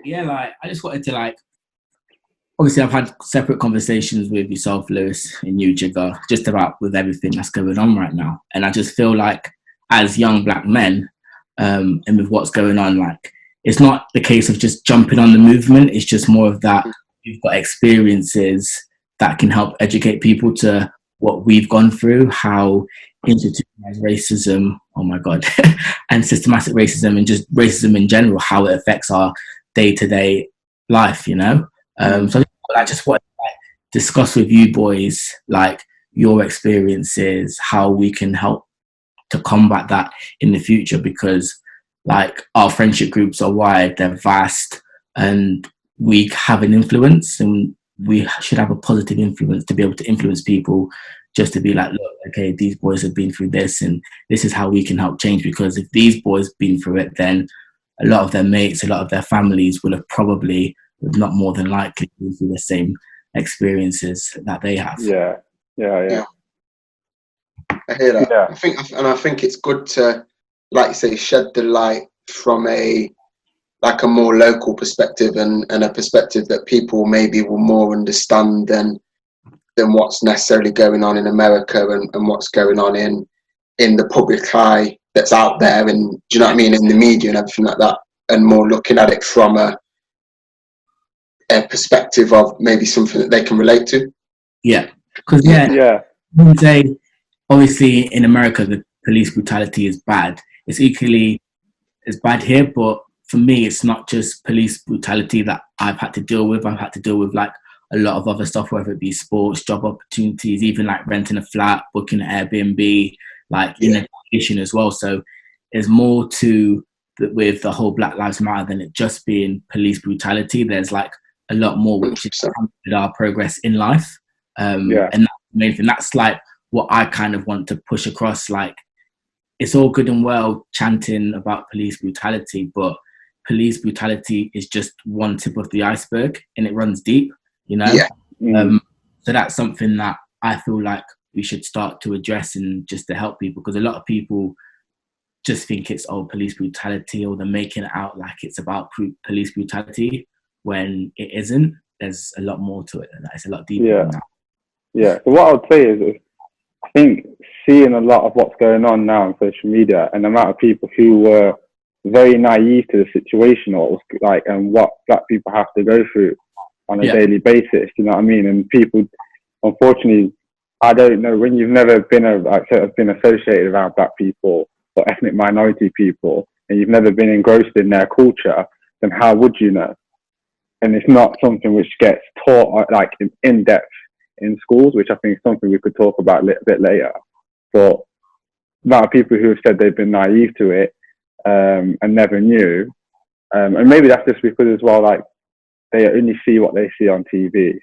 Yeah, like I just wanted to like obviously I've had separate conversations with yourself, Lewis, and you, Jigger, just about with everything that's going on right now. And I just feel like as young black men, and with what's going on, like it's not the case of just jumping on the movement. It's just more of that we've got experiences that can help educate people to what we've gone through, how institutionalized racism, oh my God, and systematic racism and just racism in general, how it affects our day-to-day life, you know? So I just want to like, discuss with you boys, like your experiences, how we can help to combat that in the future, because like our friendship groups are wide, they're vast, and we have an influence, and we should have a positive influence to be able to influence people, just to be like, look, okay, these boys have been through this, and this is how we can help change. Because if these boys been through it, then a lot of their mates, a lot of their families will have probably, not more than likely, been through the same experiences that they have. Yeah. I hear that. Yeah. I think it's good to, like you say, shed the light from a more local perspective and a perspective that people maybe will more understand than what's necessarily going on in America and what's going on in the public eye that's out there, and do you know what I mean, in the media and everything like that, and more looking at it from a perspective of maybe something that they can relate to. Yeah, because I would say obviously in America the police brutality is bad. It's equally as bad here, but for me it's not just police brutality that I've had to deal with. I've had to deal with like a lot of other stuff, whether it be sports, job opportunities, even like renting a flat, booking an Airbnb, like in education as well. So there's more to with the whole Black Lives Matter than it just being police brutality. There's like a lot more which is with our progress in life. And that's the main thing. That's like what I kind of want to push across. Like it's all good and well chanting about police brutality, but police brutality is just one tip of the iceberg, and it runs deep, you know? So that's something that I feel like we should start to address, and just to help people, because a lot of people just think it's police brutality, or they're making it out like it's about police brutality when it isn't. There's a lot more to it than that. It's a lot deeper than that. Yeah. So what I would say is I think seeing a lot of what's going on now on social media, and the amount of people who were very naive to the situation, or like, and what black people have to go through on a daily basis, you know what I mean? And people, unfortunately, I don't know, when you've never been been associated around black people or ethnic minority people, and you've never been engrossed in their culture, then how would you know? And it's not something which gets taught like in depth in schools, which I think is something we could talk about a bit later. But the amount of people who have said they've been naive to it and never knew, and maybe that's just because as well, like they only see what they see on TV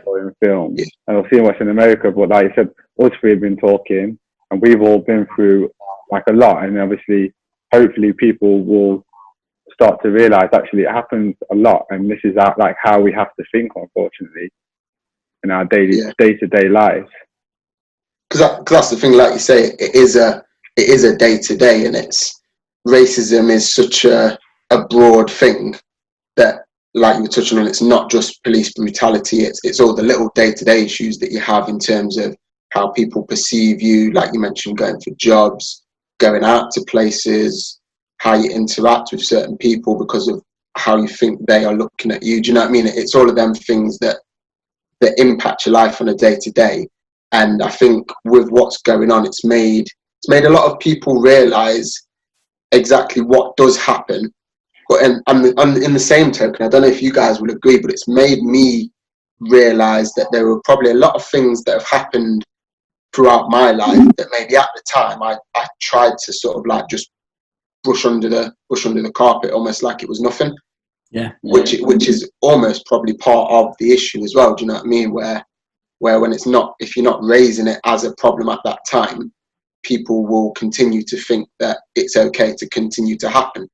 or in film, and they'll see what's in America. But like you said, us three have been talking, and we've all been through like a lot, and obviously, hopefully, people will start to realize actually it happens a lot, and this is like how we have to think, unfortunately, in our day-to-day lives. Because that's the thing, like you say, it is a day-to-day, and it's racism is such a broad thing that, like you were touching on, it's not just police brutality. It's all the little day-to-day issues that you have in terms of how people perceive you, like you mentioned, going for jobs, going out to places, how you interact with certain people because of how you think they are looking at you. Do you know what I mean? It's all of them things that impact your life on a day-to-day. And I think with what's going on, it's made a lot of people realise exactly what does happen. But in the same token, I don't know if you guys will agree, but it's made me realise that there were probably a lot of things that have happened throughout my life that maybe at the time I tried to sort of like just brush under the carpet, almost like it was nothing. Which is almost probably part of the issue as well. Do you know what I mean? Where when it's not, if you're not raising it as a problem at that time, people will continue to think that it's okay to continue to happen.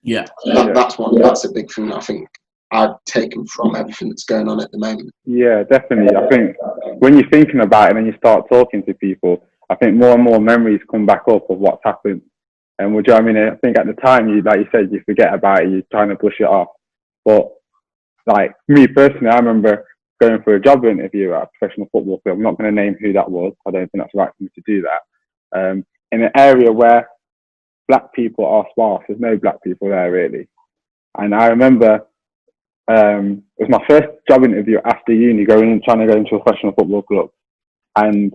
That's a big thing that I think I've taken from everything that's going on at the moment. Yeah, definitely. I think when you're thinking about it and you start talking to people, I think more and more memories come back up of what's happened. And do you know what I mean? I think at the time, you, like you said, you forget about it, you're trying to push it off. But like me personally, I remember going for a job interview at a professional football club. I'm not going to name who that was. I don't think that's right for me to do that. In an area where black people are sparse, there's no black people there really. And I remember it was my first job interview after uni, trying to go into a professional football club. And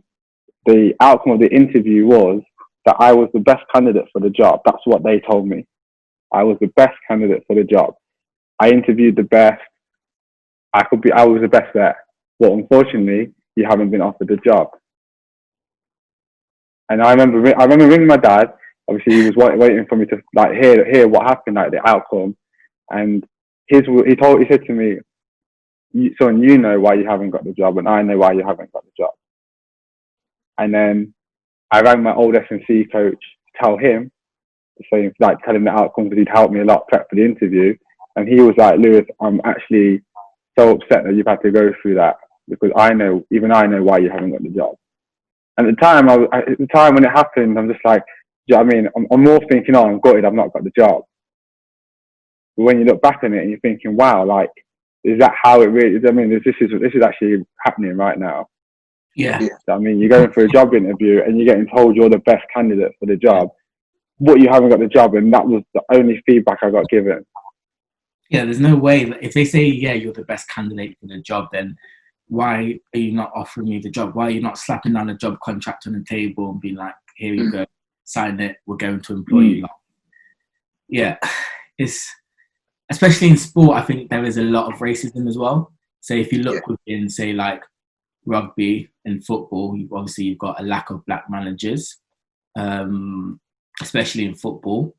the outcome of the interview was that I was the best candidate for the job. That's what they told me. I was the best candidate for the job. I interviewed the best. I was the best there. But unfortunately, you haven't been offered the job. And I remember ringing my dad. Obviously, he was waiting for me to like hear what happened, like the outcome. And he said to me, "Son, you know why you haven't got the job, and I know why you haven't got the job." And then I rang my old S&C coach to tell him, tell him the outcome, because he'd helped me a lot prep for the interview. And he was like, "Lewis, I'm actually so upset that you've had to go through that, because I know why you haven't got the job." And at the time when it happened, I'm just like, do you know what I mean? I'm more thinking, oh, I'm gutted I've not got the job. But when you look back on it and you're thinking, wow, like, is that how it really is? I mean, this is actually happening right now. Yeah. I mean, you're going for a job interview and you're getting told you're the best candidate for the job, but you haven't got the job, and that was the only feedback I got given. Yeah, there's no way that if they say, yeah, you're the best candidate for the job, then why are you not offering me the job? Why are you not slapping down a job contract on the table and being like, here you go, sign it, we're going to employ you? Yeah, it's, especially in sport, I think there is a lot of racism as well. So if you look within, say, like rugby and football, you've got a lack of black managers, especially in football.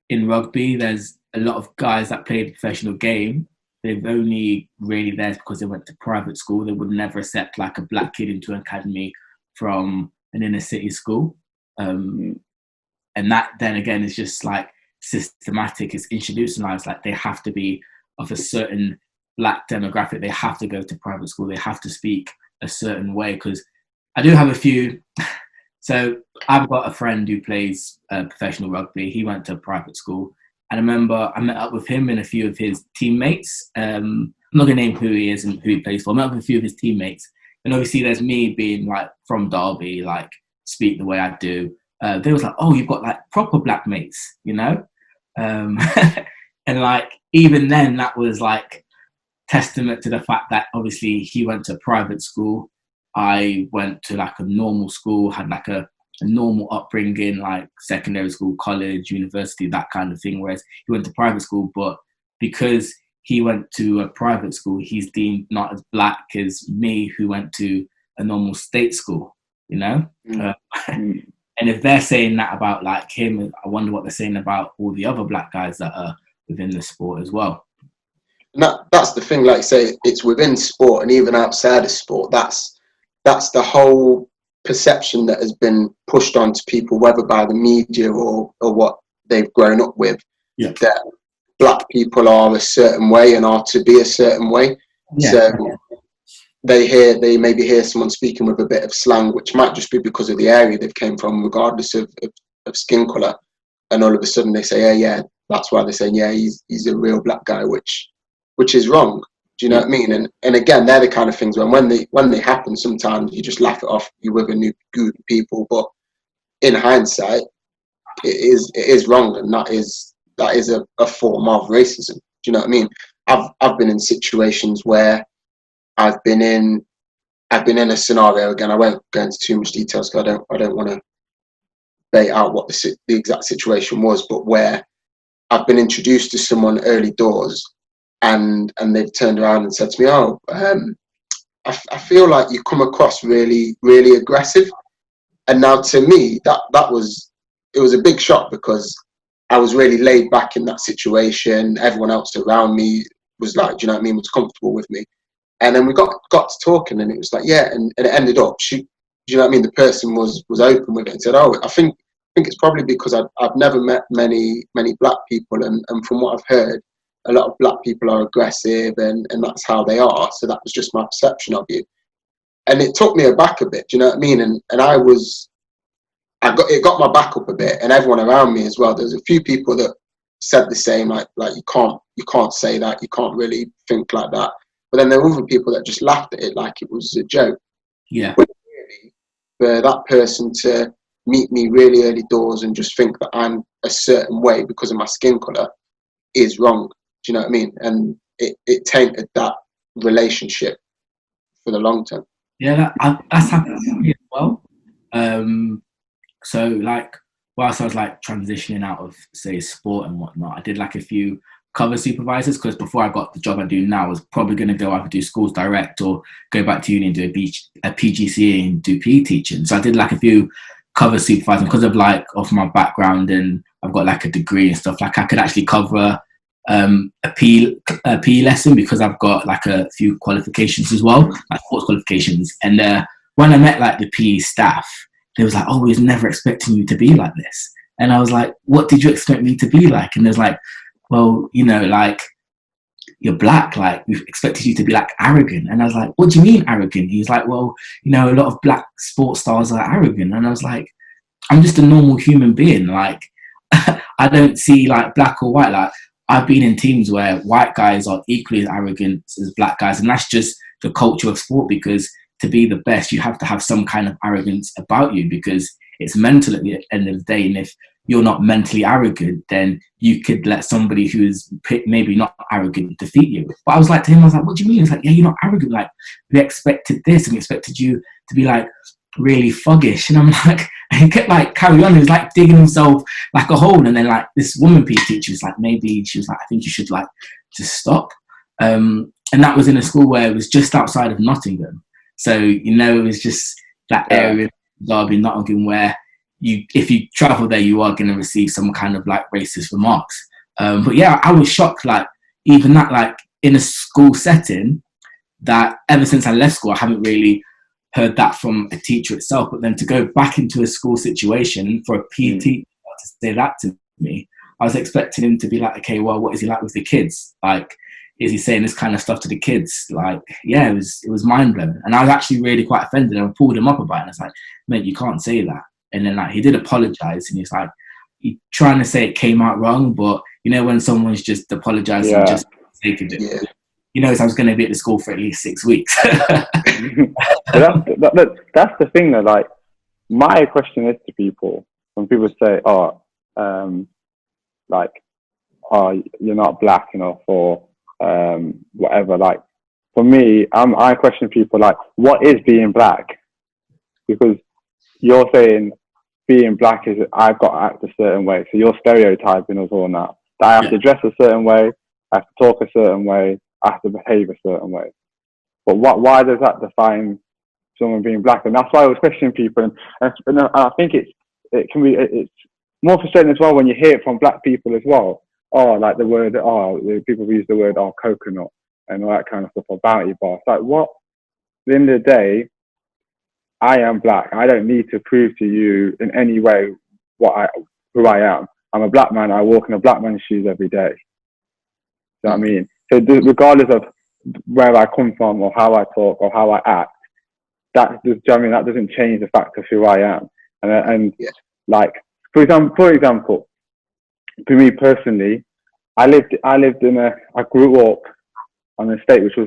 In rugby, there's a lot of guys that play the professional game. They've only really there because they went to private school. They would never accept like a black kid into an academy from an inner city school. And that then again is just like systematic. It's institutionalized. Like they have to be of a certain black demographic. They have to go to private school. They have to speak a certain way. Because I do have a few. So I've got a friend who plays professional rugby. He went to private school. And I remember I met up with him and a few of his teammates. I'm not going to name who he is and who he plays for. I met up with a few of his teammates. And obviously there's me being like from Derby, like speak the way I do. They was like, oh, you've got like proper black mates, you know? And like, even then that was like testament to the fact that obviously he went to private school. I went to like a normal school, had like a normal upbringing, like secondary school, college, university, that kind of thing. Whereas he went to private school, but because he went to a private school, he's deemed not as black as me, who went to a normal state school, you know? And if they're saying that about like him, I wonder what they're saying about all the other black guys that are within the sport as well. And that's the thing, like you say, it's within sport and even outside of sport. That's the whole perception that has been pushed onto people, whether by the media or what they've grown up with, that black people are a certain way and are to be a certain way. So they maybe hear someone speaking with a bit of slang, which might just be because of the area they've came from, regardless of skin colour, and all of a sudden they say, yeah, that's why they're saying, yeah, he's a real black guy, which is wrong. Do you know what I mean? And again, they're the kind of things when they happen, sometimes you just laugh it off. You're with a new group of people, but in hindsight, it is wrong, and that is a form of racism. Do you know what I mean? I've been in situations where I've been in a scenario. Again, I won't go into too much details because I don't want to bait out what the exact situation was, but where I've been introduced to someone early doors. And they've turned around and said to me, "Oh, I feel like you come across really, really aggressive." And now to me, it was a big shock, because I was really laid back in that situation. Everyone else around me was like, do you know what I mean, was comfortable with me. And then we got to talking, and it was like, yeah, and it ended up, do you know what I mean? The person was open with it and said, "Oh, I think it's probably because I've never met many black people, and from what I've heard, a lot of black people are aggressive, and that's how they are. So that was just my perception of you." And it took me aback a bit, do you know what I mean? And I was it got my back up a bit, and everyone around me as well. There's a few people that said the same, like you can't say that, you can't really think like that. But then there were other people that just laughed at it like it was a joke. Yeah. But really, for that person to meet me really early doors and just think that I'm a certain way because of my skin colour is wrong. Do you know what I mean? And it tainted that relationship for the long term. Yeah, that's happened to me as well. So like, whilst I was like transitioning out of say sport and whatnot, I did like a few cover supervisors, because before I got the job I do now, I was probably going to go either do schools direct or go back to uni and do a PGCE and do PE teaching. So I did like a few cover supervising because of like of my background, and I've got like a degree and stuff. Like I could actually cover a PE lesson because I've got like a few qualifications as well, like sports qualifications. And when I met like the PE staff, they was like, "Oh, we was never expecting you to be like this." And I was like, "What did you expect me to be like?" And there's like, "Well, you know, like you're black, like we expected you to be like arrogant." And I was like, "What do you mean arrogant?" He's like, "Well, you know, a lot of black sports stars are arrogant." And I was like, "I'm just a normal human being. Like I don't see like black or white. Like I've been in teams where white guys are equally as arrogant as black guys, and that's just the culture of sport, because to be the best, you have to have some kind of arrogance about you, because it's mental at the end of the day. And if you're not mentally arrogant, then you could let somebody who's maybe not arrogant defeat you." But I was like to him, I was like, "What do you mean?" It's like, "Yeah, you're not arrogant. Like we expected this, and we expected you to be like really thuggish." And I'm like, and he kept like carry on. He was like digging himself like a hole. And then like this woman PE teacher was like, maybe she was like, "I think you should like just stop." And that was in a school where it was just outside of Nottingham. So, you know, it was just that area of Derby, Nottingham, where if you travel there, you are going to receive some kind of like racist remarks. But yeah, I was shocked, like even that, like in a school setting, that ever since I left school, I haven't really heard that from a teacher itself. But then to go back into a school situation for a PE teacher to say that to me, I was expecting him to be like, "Okay, well, what is he like with the kids? Like, is he saying this kind of stuff to the kids?" Like, yeah, it was mind blowing. And I was actually really quite offended, and I pulled him up about it. And I was like, "Mate, you can't say that." And then like he did apologize, and he's like, "You're trying to say it came out wrong, but you know when someone's just apologizing just for the sake of it, you know, I was going to be at the school for at least 6 weeks." But that's the thing though. Like my question is to people when people say, like, "Oh, you're not black enough," or whatever. Like for me, I question people like, "What is being black?" Because you're saying being black is I've got to act a certain way, so you're stereotyping us all now. That I have to dress a certain way, I have to talk a certain way, I have to behave a certain way. But why does that define someone being black? And that's why I was questioning people, and I think it's more frustrating as well when you hear it from black people as well. Oh, like the word, people use the word, coconut and all that kind of stuff, or bounty bar. It's like, what? At the end of the day, I am black. I don't need to prove to you in any way who I am. I'm a black man. I walk in a black man's shoes every day. You know what I mean? So regardless of where I come from or how I talk or how I act, that doesn't change the fact of who I am. Like, for example, for me personally, I grew up on an estate which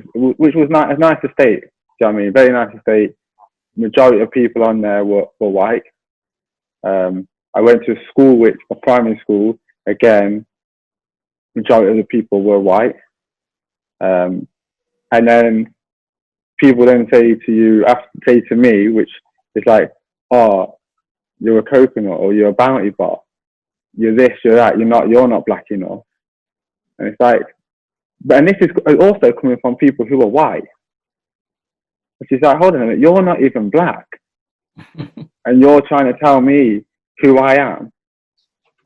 was a nice estate. Do you know what I mean? Very nice estate. Majority of people on there were white. I went to a primary school, again, majority of the people were white. And then people then say to me, which is like, "Oh, you're a coconut, or you're a bounty bar. You're this, you're that. You're not black enough." And it's like, and this is also coming from people who are white, which is like, hold on a minute, you're not even black, and you're trying to tell me who I am.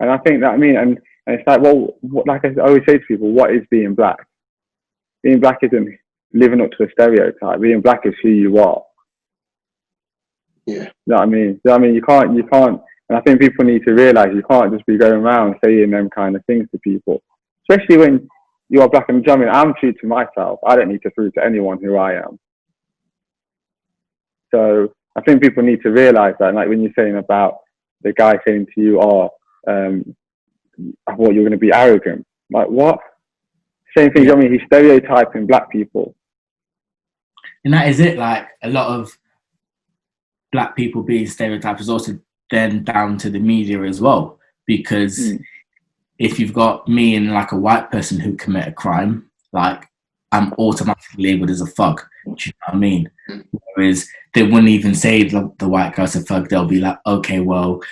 And I think that, and it's like, well, like I always say to people, what is being black? Being black isn't living up to a stereotype. Being black is who you are. Yeah. You know what I mean? You can't, and I think people need to realize you can't just be going around saying them kind of things to people, especially when you are black. And I'm true to myself. I don't need to prove to anyone who I am. So I think people need to realize that, like when you're saying about the guy saying to you, "Oh, I thought you were going to be arrogant." Like, what? Same thing. I mean, he's stereotyping black people. And that is it. Like, a lot of black people being stereotyped is also then down to the media as well. Because if you've got me and like a white person who commit a crime, like, I'm automatically labeled as a thug. Do you know what I mean? Whereas they wouldn't even say the white guy's a thug. They'll be like, okay, well,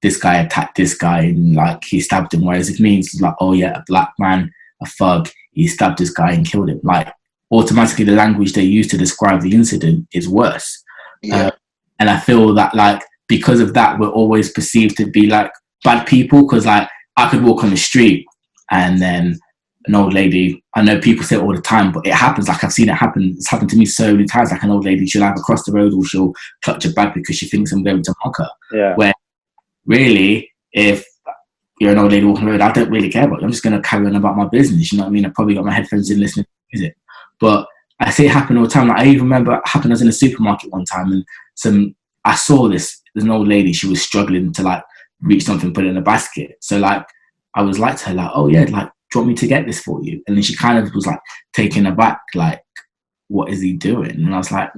this guy attacked this guy and like he stabbed him. Whereas it means like, oh yeah, a black man, a thug, he stabbed this guy and killed him. Like, automatically the language they use to describe the incident is worse. And I feel that like because of that, we're always perceived to be like bad people. Because like I could walk on the street and then an old lady, I know people say it all the time, but it happens. Like, I've seen it happen. It's happened to me so many times. Like, an old lady, she'll either cross the road or she'll clutch a bag because she thinks I'm going to mock her. Yeah. Where really, if you're an old lady walking the road, I don't really care about you. I'm just going to carry on about my business. You know what I mean? I probably got my headphones in listening to music. But I see it happen all the time. Like, I even remember it happened. I was in a supermarket one time and I saw this. There's an old lady. She was struggling to like reach something, put it in a basket. So like, I was like to her, like, oh yeah, like, do you want me to get this for you? And then she kind of was like taken aback, like, what is he doing? And I was like,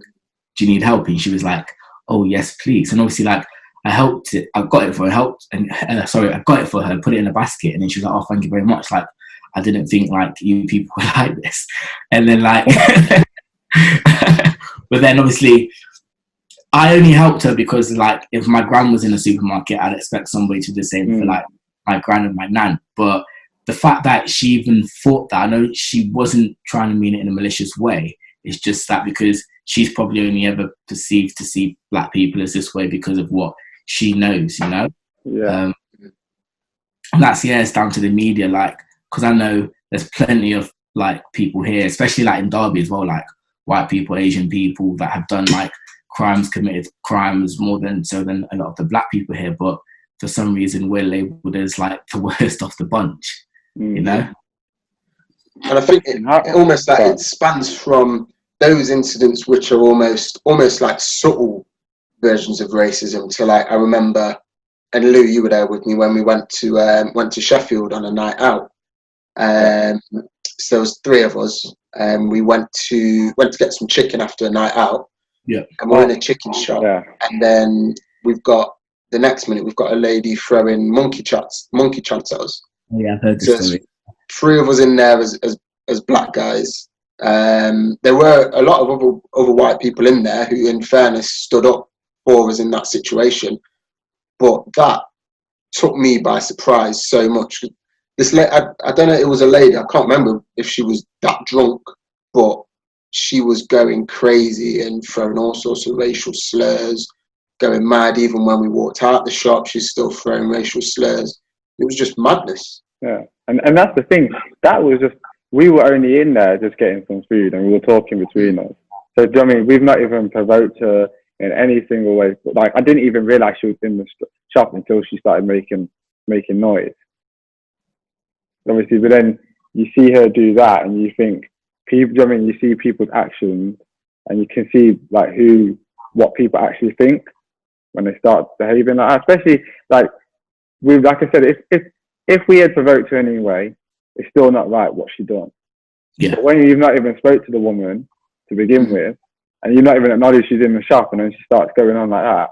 do you need help? And she was like, oh yes, please. And obviously, like, I helped it. I got it for her, I got it for her, put it in a basket. And then she was like, oh, thank you very much. Like, I didn't think like you people were like this. And then like, but then obviously I only helped her because like, if my gran was in a supermarket, I'd expect somebody to do the same for like my gran and my nan. But the fact that she even thought that, I know she wasn't trying to mean it in a malicious way. It's just that because she's probably only ever perceived to see black people as this way because of what she knows, you know? Yeah. And that's, it's down to the media, like, because I know there's plenty of like people here, especially like in Derby as well, like white people, Asian people that have done like committed crimes more than a lot of the black people here. But for some reason, we're labeled as like the worst of the bunch. You know, and I think it almost like it spans from those incidents which are almost like subtle versions of racism to like, I remember, and Lou, you were there with me when we went to Sheffield on a night out. So there was three of us, and we went to get some chicken after a night out. Yeah, and we're in a chicken shop, and then the next minute we've got a lady throwing monkey chants at us. Yeah, I've heard this story. Three of us in there as black guys. There were a lot of other white people in there who, in fairness, stood up for us in that situation. But that took me by surprise so much. I don't know, it was a lady. I can't remember if she was that drunk, but she was going crazy and throwing all sorts of racial slurs, going mad. Even when we walked out the shop, she's still throwing racial slurs. It was just madness. Yeah, and that's the thing. That was just, we were only in there just getting some food, and we were talking between us. So, do you know what I mean? We've not even provoked her in any single way. Like, I didn't even realize she was in the shop until she started making noise. Obviously, but then you see her do that, and you think, people. I mean, you see people's actions, and you can see like what people actually think when they start behaving like that. Especially like I said, if we had provoked her anyway, it's still not right what she done. Yeah. But when you've not even spoke to the woman to begin with, and you've not even acknowledged she's in the shop, and then she starts going on like that.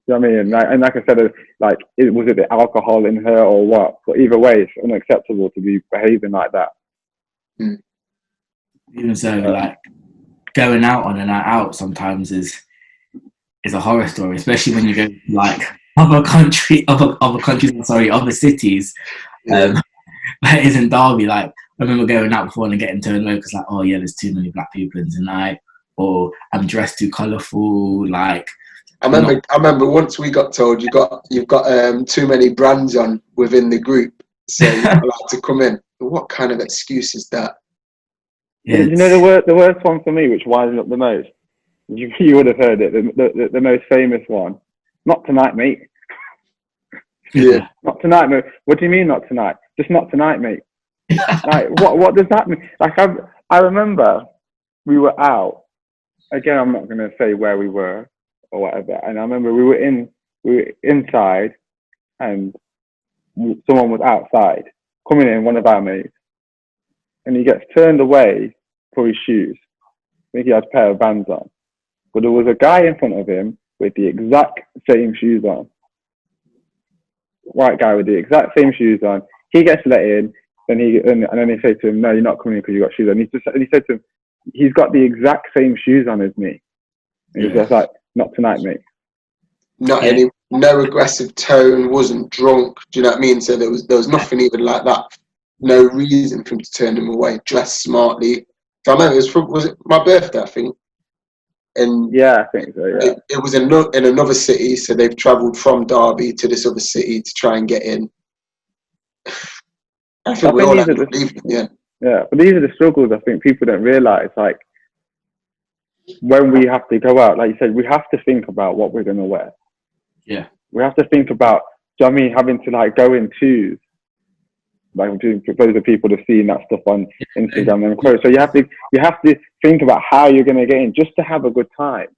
You know what I mean? And like I said, was it the alcohol in her or what? But either way, it's unacceptable to be behaving like that. Even so, like, going out on a night out sometimes is a horror story, especially when you go like other cities. That isn't Derby. Like, I remember going out before and getting turned away because like, oh yeah, there's too many black people in tonight, or I'm dressed too colourful. Like, I remember once we got told you've got too many brands on within the group, so you're not allowed to come in. What kind of excuse is that? Yes. You know the worst one for me, which winds up the most. You would have heard it. The most famous one. Not tonight, mate. Yeah. Not tonight, mate. What do you mean not tonight? Just not tonight, mate. Like, what does that mean? Like, I remember we were out. Again, I'm not going to say where we were. or whatever. And I remember we were inside, and someone was outside coming in, one of our mates, and he gets turned away for his shoes. I think he has a pair of Vans on, but there was a guy in front of him with the exact same shoes on. White guy with the exact same shoes on. He gets let in, and then they say to him, "No, you're not coming in because you got shoes on." And he said to him, "He's got the exact same shoes on as me." And he was just like, "Not tonight, mate." No aggressive tone, wasn't drunk. Do you know what I mean? So there was nothing even like that. No reason for him to turn him away. Dressed smartly. So I remember was it my birthday, I think? And yeah, I think so. Yeah, it was in another city, so they've travelled from Derby to this other city to try and get in. I think we all ended up leaving. Yeah, but these are the struggles I think people don't realise. Like when we have to go out, like you said, we have to think about what we're going to wear. Yeah, we have to think about. Do you know what I mean, having to like go in twos? Like for those people to see that stuff on Instagram and quotes. So you have to think about how you're going to get in just to have a good time.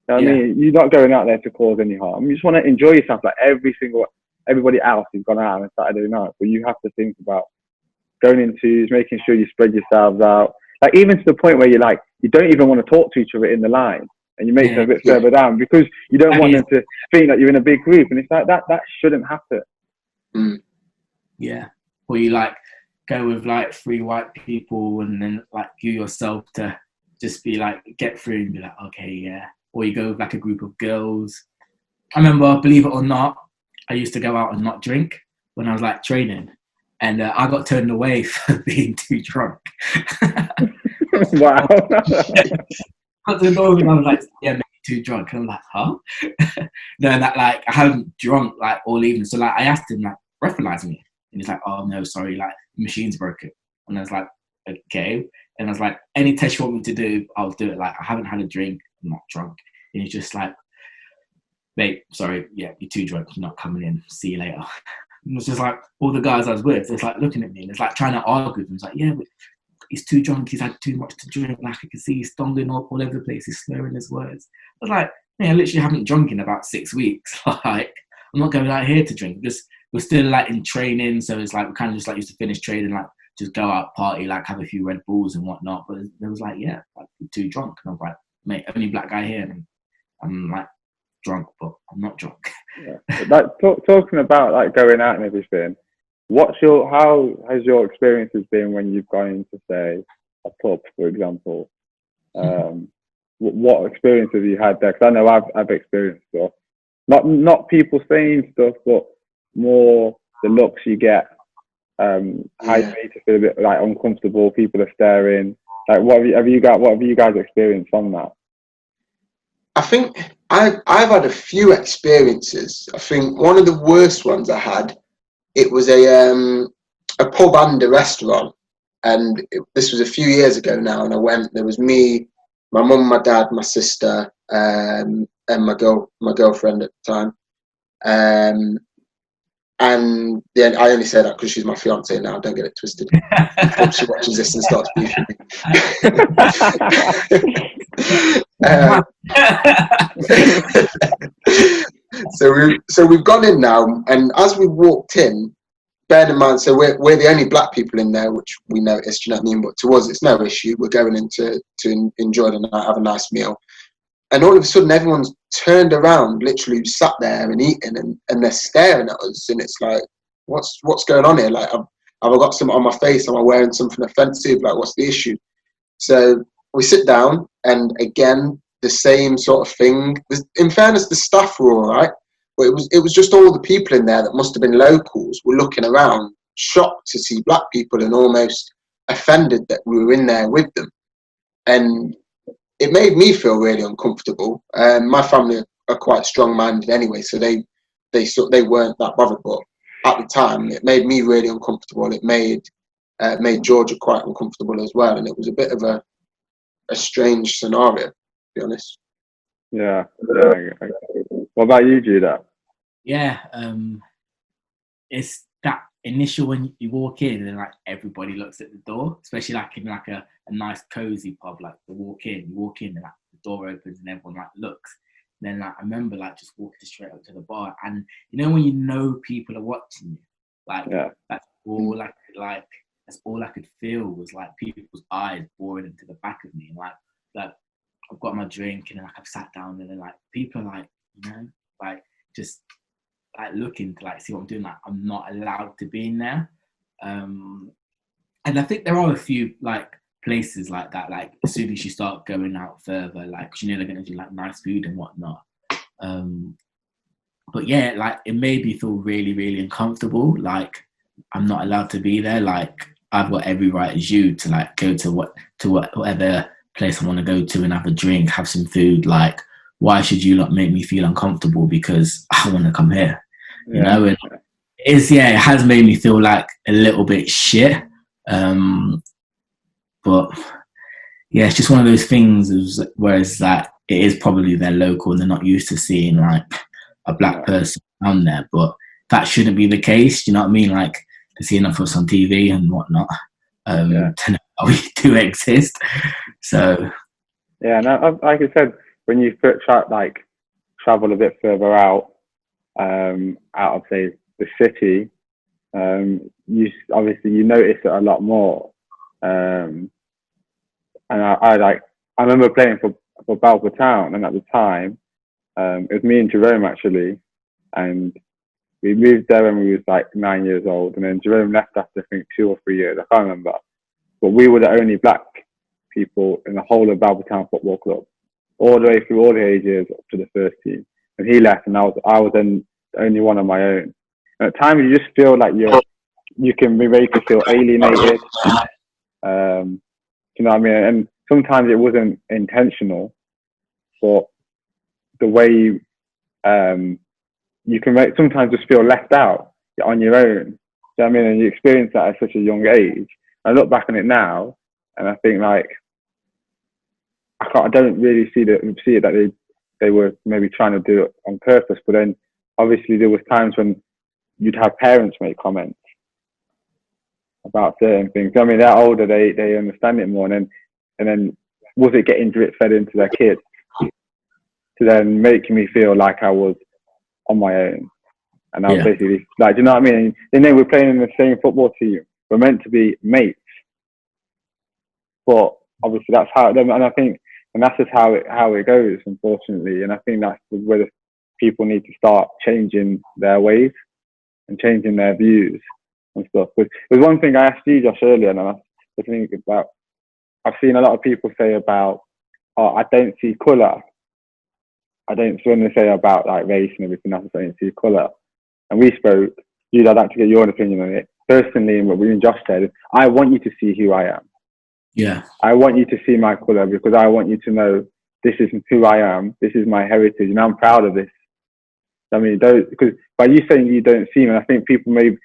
You know what I mean? You're not going out there to cause any harm. You just want to enjoy yourself like everybody else has gone out on a Saturday night. But you have to think about going in twos, making sure you spread yourselves out. Like even to the point where you don't even want to talk to each other in the line, and you make them a bit further down because you don't want them to think that you're in a big group. And it's like that shouldn't happen. Mm. Yeah. Or you like go with like 3 white people and then like you yourself to just be like get through and be like, okay, yeah. Or you go with like a group of girls. I remember, believe it or not, I used to go out and not drink when I was like training, and I got turned away for being too drunk. Wow. Got turned over and I was like, yeah, maybe too drunk. And I'm like, huh? No, that like I hadn't drunk like all evening. So like I asked him like, breathalyze me. And he's like, oh no, sorry, like the machine's broken. And I was like, okay. And I was like, any test you want me to do, I'll do it. Like I haven't had a drink, I'm not drunk. And he's just like, mate, sorry, yeah, you're too drunk, you're not coming in. See you later. And it's just like all the guys I was with, it's like looking at me and it's like trying to argue with him. It's like, yeah, but he's too drunk, he's had too much to drink. Like I can see he's stumbling all over the place, he's slurring his words. I was like, I literally haven't drunk in about 6 weeks. Like, I'm not going out here to drink. Just we're still like in training, so it's like we kind of just like used to finish training, like just go out, party, like have a few Red Bulls and whatnot. But there was like, yeah, like too drunk. And I was like, mate, only black guy here, and I'm like drunk, but I'm not drunk. Yeah. Like talking about like going out and everything. How has your experiences been when you've gone into say a pub, for example? What experience have you had there? Because I know I've experienced stuff. Not people saying stuff, but more the looks you get. How you make you feel a bit like uncomfortable. People are staring. Like, what have you guys experienced from that? I think I've had a few experiences. I think one of the worst ones I had, it was a pub and a restaurant, and this was a few years ago now. And I went. There was me, my mum, my dad, my sister, and my girlfriend at the time. And then I only say that because she's my fiance now. Don't get it twisted. Before she watches this and starts beefing me. So we've gone in now, and as we walked in, bear in mind, so we're the only black people in there, which we noticed. You know what I mean? But to us, it's no issue. We're going in to enjoy the night, have a nice meal. And all of a sudden, everyone's turned around, literally sat there and eating, and they're staring at us. And it's like, what's going on here? Like, have I got something on my face? Am I wearing something offensive? Like, what's the issue? So we sit down, and again, the same sort of thing. In fairness, the staff were all right, but it was just all the people in there that must have been locals were looking around, shocked to see black people and almost offended that we were in there with them. And it made me feel really uncomfortable. My family are quite strong-minded anyway, so they weren't that bothered. But at the time, it made me really uncomfortable. It made Georgia quite uncomfortable as well, and it was a bit of a strange scenario, to be honest. Yeah. What about you, Judah? Yeah, it's that initial when you walk in and like everybody looks at the door, especially like in like a nice cozy pub. Like you walk in and like the door opens and everyone like looks. then like, I remember like just walking straight up to the bar, and you know when you know people are watching you, like that's all I could like. That's all I could feel was like people's eyes boring into the back of me, and like I've got my drink and then like I've sat down and then like people are like, you know, like just like looking to like see what I'm doing. Like I'm not allowed to be in there. And I think there are a few like places like that, like as soon as you start going out further, like you know they're gonna do like nice food and whatnot. But yeah, like it made me feel really, really uncomfortable. Like I'm not allowed to be there. Like I've got every right as you to like go to whatever place I want to go to and have a drink, have some food. Like why should you not make me feel uncomfortable because I want to come here? You know, and it has made me feel like a little bit shit. But yeah, it's just one of those things. Whereas like it is probably they're local and they're not used to seeing like a black person down there, but that shouldn't be the case. You know what I mean? Like to see enough of us on TV and whatnot to know we do exist. So yeah, and like I said, when you travel a bit further out of say the city, you obviously you notice it a lot more. And I remember playing for Balfour Town, and at the time it was me and Jerome actually, and we moved there when we was like 9 years old, and then Jerome left after I think 2 or 3 years, I can't remember. But we were the only black people in the whole of Balfour Town Football Club, all the way through all the ages up to the first team. And he left, and I was then the only one on my own. And at times you just feel like you can be made to feel alienated. You know what I mean? And sometimes it wasn't intentional, but the way you can sometimes just feel left out on your own. You know what I mean? And you experience that at such a young age. I look back on it now, and I think like I don't really see it that they were maybe trying to do it on purpose. But then obviously there was times when you'd have parents make comments about certain things. I mean, they're older, they understand it more, and then was it getting drip fed into their kids to then make me feel like I was on my own, and I was basically like, do you know what I mean? And then we're playing in the same football team. We're meant to be mates, but obviously that's how. And I think, and that's just how it goes, unfortunately. And I think that's where the people need to start changing their ways and changing their views and stuff. But there's one thing I asked you, Josh, earlier, and I was thinking about. I've seen a lot of people say about, oh, I don't see colour. I don't, when they say about like race and everything else, I don't see colour. And we spoke, I'd like to get your opinion on it. Personally, and what we and Josh said, I want you to see who I am. Yeah. I want you to see my colour because I want you to know this is who I am, this is my heritage, and I'm proud of this. I mean, because by you saying you don't see me, I think people may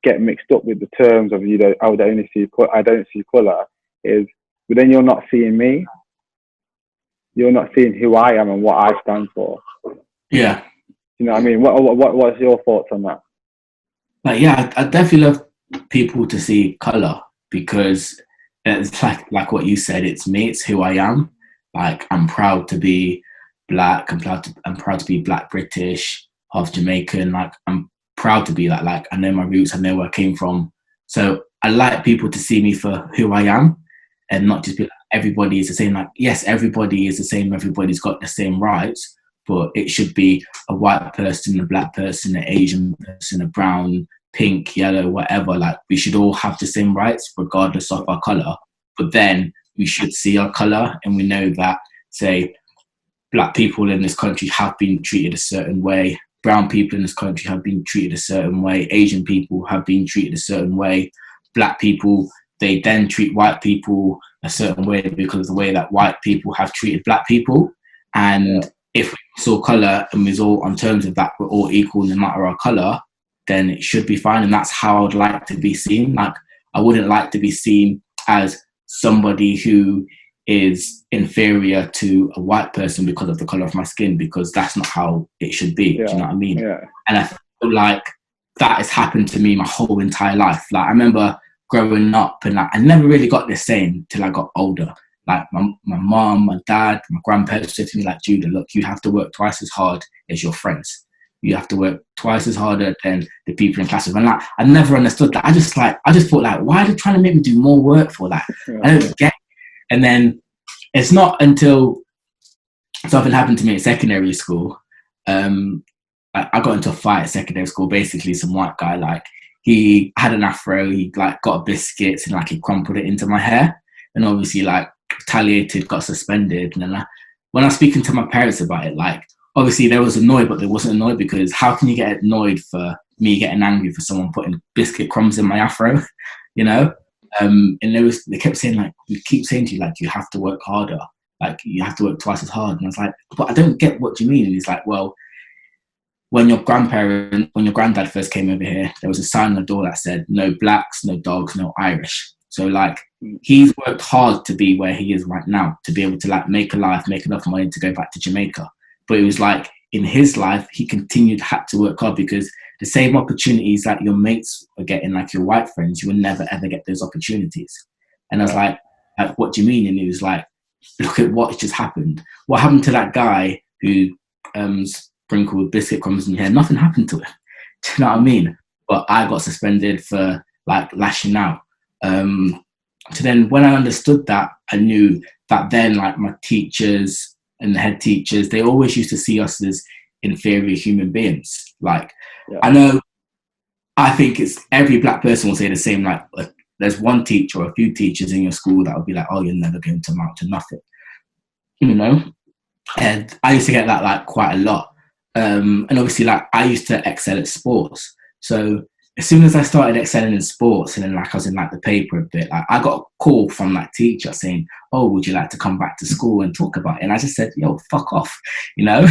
get mixed up with the terms of, you know, I don't see colour, but then you're not seeing me. You're not seeing who I am and what I stand for. Yeah. You know what I mean? What's your thoughts on that? Like, yeah, I definitely love people to see colour because it's like what you said, it's me, it's who I am. Like, I'm proud to be black, I'm proud to be black British, half Jamaican. Like, I'm proud to be that. Like, I know my roots, I know where I came from. So I like people to see me for who I am and not just be like, everybody is the same. Like, yes, everybody is the same, everybody's got the same rights, but it should be a white person, a black person, an Asian person, a brown, pink, yellow, whatever. Like, we should all have the same rights regardless of our colour. But then we should see our colour, and we know that, say, black people in this country have been treated a certain way, brown people in this country have been treated a certain way, Asian people have been treated a certain way, black people, they then treat white people a certain way because of the way that white people have treated black people. And if we saw colour and we're all on terms of that, we're all equal no matter our colour, then it should be fine. And that's how I'd like to be seen. Like, I wouldn't like to be seen as somebody who is inferior to a white person because of the colour of my skin, because that's not how it should be. Do you know what I mean? Yeah. And I feel like that has happened to me my whole entire life. Like, I remember growing up and like, I never really got the same till I got older. Like my mom, my dad, my grandparents said to me, like, Judah, look, you have to work twice as hard as your friends. You have to work twice as harder than the people in class. And like, I never understood that. I just thought, like, why are they trying to make me do more work for that? I don't get it. And then it's not until something happened to me at secondary school. I got into a fight at secondary school. Basically, some white guy, like, he had an afro, he like got biscuits and like he crumpled it into my hair, and obviously like retaliated, got suspended. And then when I was speaking to my parents about it, like, obviously they was annoyed, but they wasn't annoyed because how can you get annoyed for me getting angry for someone putting biscuit crumbs in my afro, you know? And they kept saying, like, we keep saying to you, like, you have to work harder, like you have to work twice as hard. And I was like, but I don't get what you mean. And he's like, well, when your granddad first came over here, there was a sign on the door that said no blacks, no dogs, no Irish. So like, he's worked hard to be where he is right now, to be able to like make a life, make enough money to go back to Jamaica. But it was like, in his life, he had to work hard because the same opportunities that your mates are getting, like your white friends, you will never ever get those opportunities. And I was like, what do you mean? And he was like, look at what just happened. What happened to that guy who sprinkled biscuit crumbs in your hair? Nothing happened to him. Do you know what I mean? But I got suspended for like lashing out. So then when I understood that, I knew that then like my teachers and the head teachers, they always used to see us as inferior human beings. Like, I think it's every black person will say the same, like, there's one teacher or a few teachers in your school that will be like, oh, you're never going to amount to nothing, you know? And I used to get that like quite a lot. And obviously, like, I used to excel at sports. So as soon as I started excelling in sports, and then like I was in like the paper a bit, like I got a call from that teacher saying, oh, would you like to come back to school and talk about it? And I just said, yo, fuck off, you know?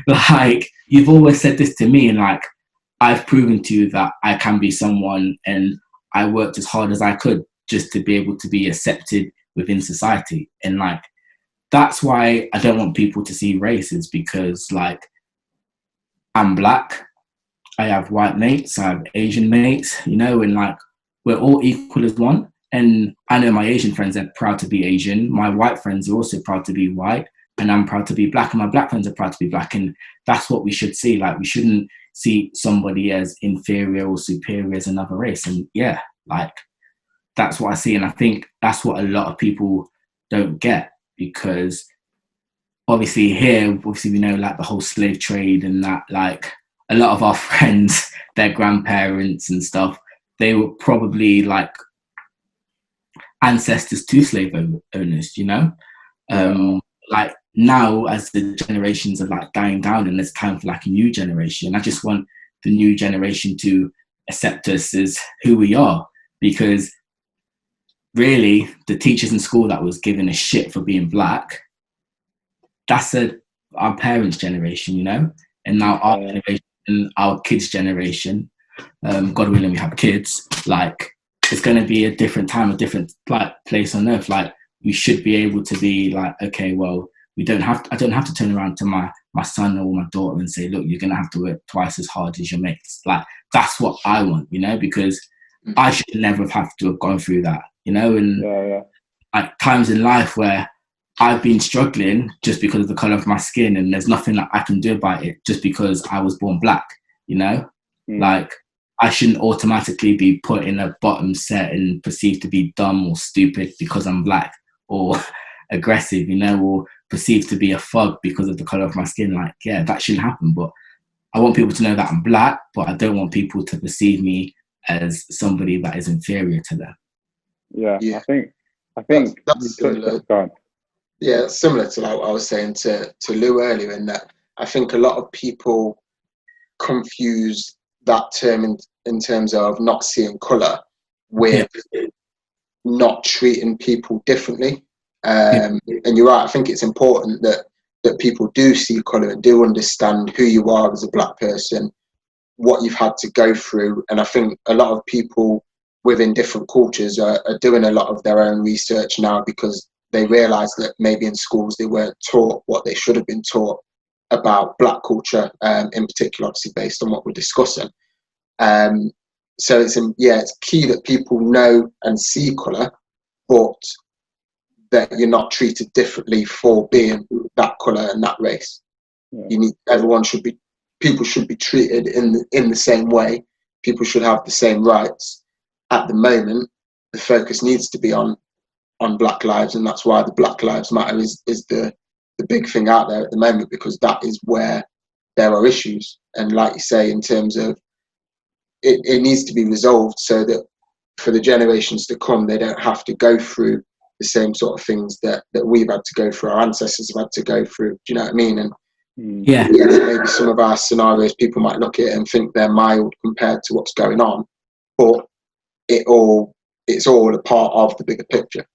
Like, you've always said this to me, and like, I've proven to you that I can be someone, and I worked as hard as I could just to be able to be accepted within society. And like, that's why I don't want people to see race, is because like, I'm black, I have white mates, I have Asian mates, you know, and like, we're all equal as one. And I know my Asian friends are proud to be Asian. My white friends are also proud to be white, and I'm proud to be black, and my black friends are proud to be black. And that's what we should see. Like, we shouldn't see somebody as inferior or superior as another race. And yeah, like, that's what I see. And I think that's what a lot of people don't get, because obviously we know like the whole slave trade, and that like a lot of our friends, their grandparents and stuff, they were probably like ancestors to slave owners, you know? Like, now as the generations are like dying down and there's time for like a new generation, I just want the new generation to accept us as who we are, because really the teachers in school that was given a shit for being black, that's our parents' generation, you know? And now our generation, our kids' generation, God willing we have kids, like, it's going to be a different time, a different like place on earth. Like, we should be able to be like, okay, well, I don't have to turn around to my son or my daughter and say, look, you're going to have to work twice as hard as your mates. Like, that's what I want, you know, because I should never have to have gone through that, you know? And like, times in life where I've been struggling just because of the color of my skin, and there's nothing that I can do about it just because I was born black, you know? Like, I shouldn't automatically be put in a bottom set and perceived to be dumb or stupid because I'm black, or aggressive, you know, or perceived to be a thug because of the color of my skin. Like, yeah, that shouldn't happen. But I want people to know that I'm black, but I don't want people to perceive me as somebody that is inferior to them. Yeah. I think that's similar. Yeah, it's similar to like what I was saying to Lou earlier, in that I think a lot of people confuse that term in terms of not seeing colour with not treating people differently. And you're right, I think it's important that people do see colour and do understand who you are as a black person, what you've had to go through. And I think a lot of people within different cultures are doing a lot of their own research now, because they realise that maybe in schools they weren't taught what they should have been taught about black culture, in particular, obviously based on what we're discussing. So it's key that people know and see colour, but that you're not treated differently for being that colour and that race. Yeah. People should be treated in the same way. People should have the same rights. At the moment, the focus needs to be on Black lives, and that's why the Black Lives Matter is the big thing out there at the moment, because that is where there are issues. And like you say, in terms of it needs to be resolved so that for the generations to come, they don't have to go through the same sort of things that we've had to go through, our ancestors have had to go through. Do you know what I mean? And yeah, maybe some of our scenarios, people might look at it and think they're mild compared to what's going on, but it's all a part of the bigger picture.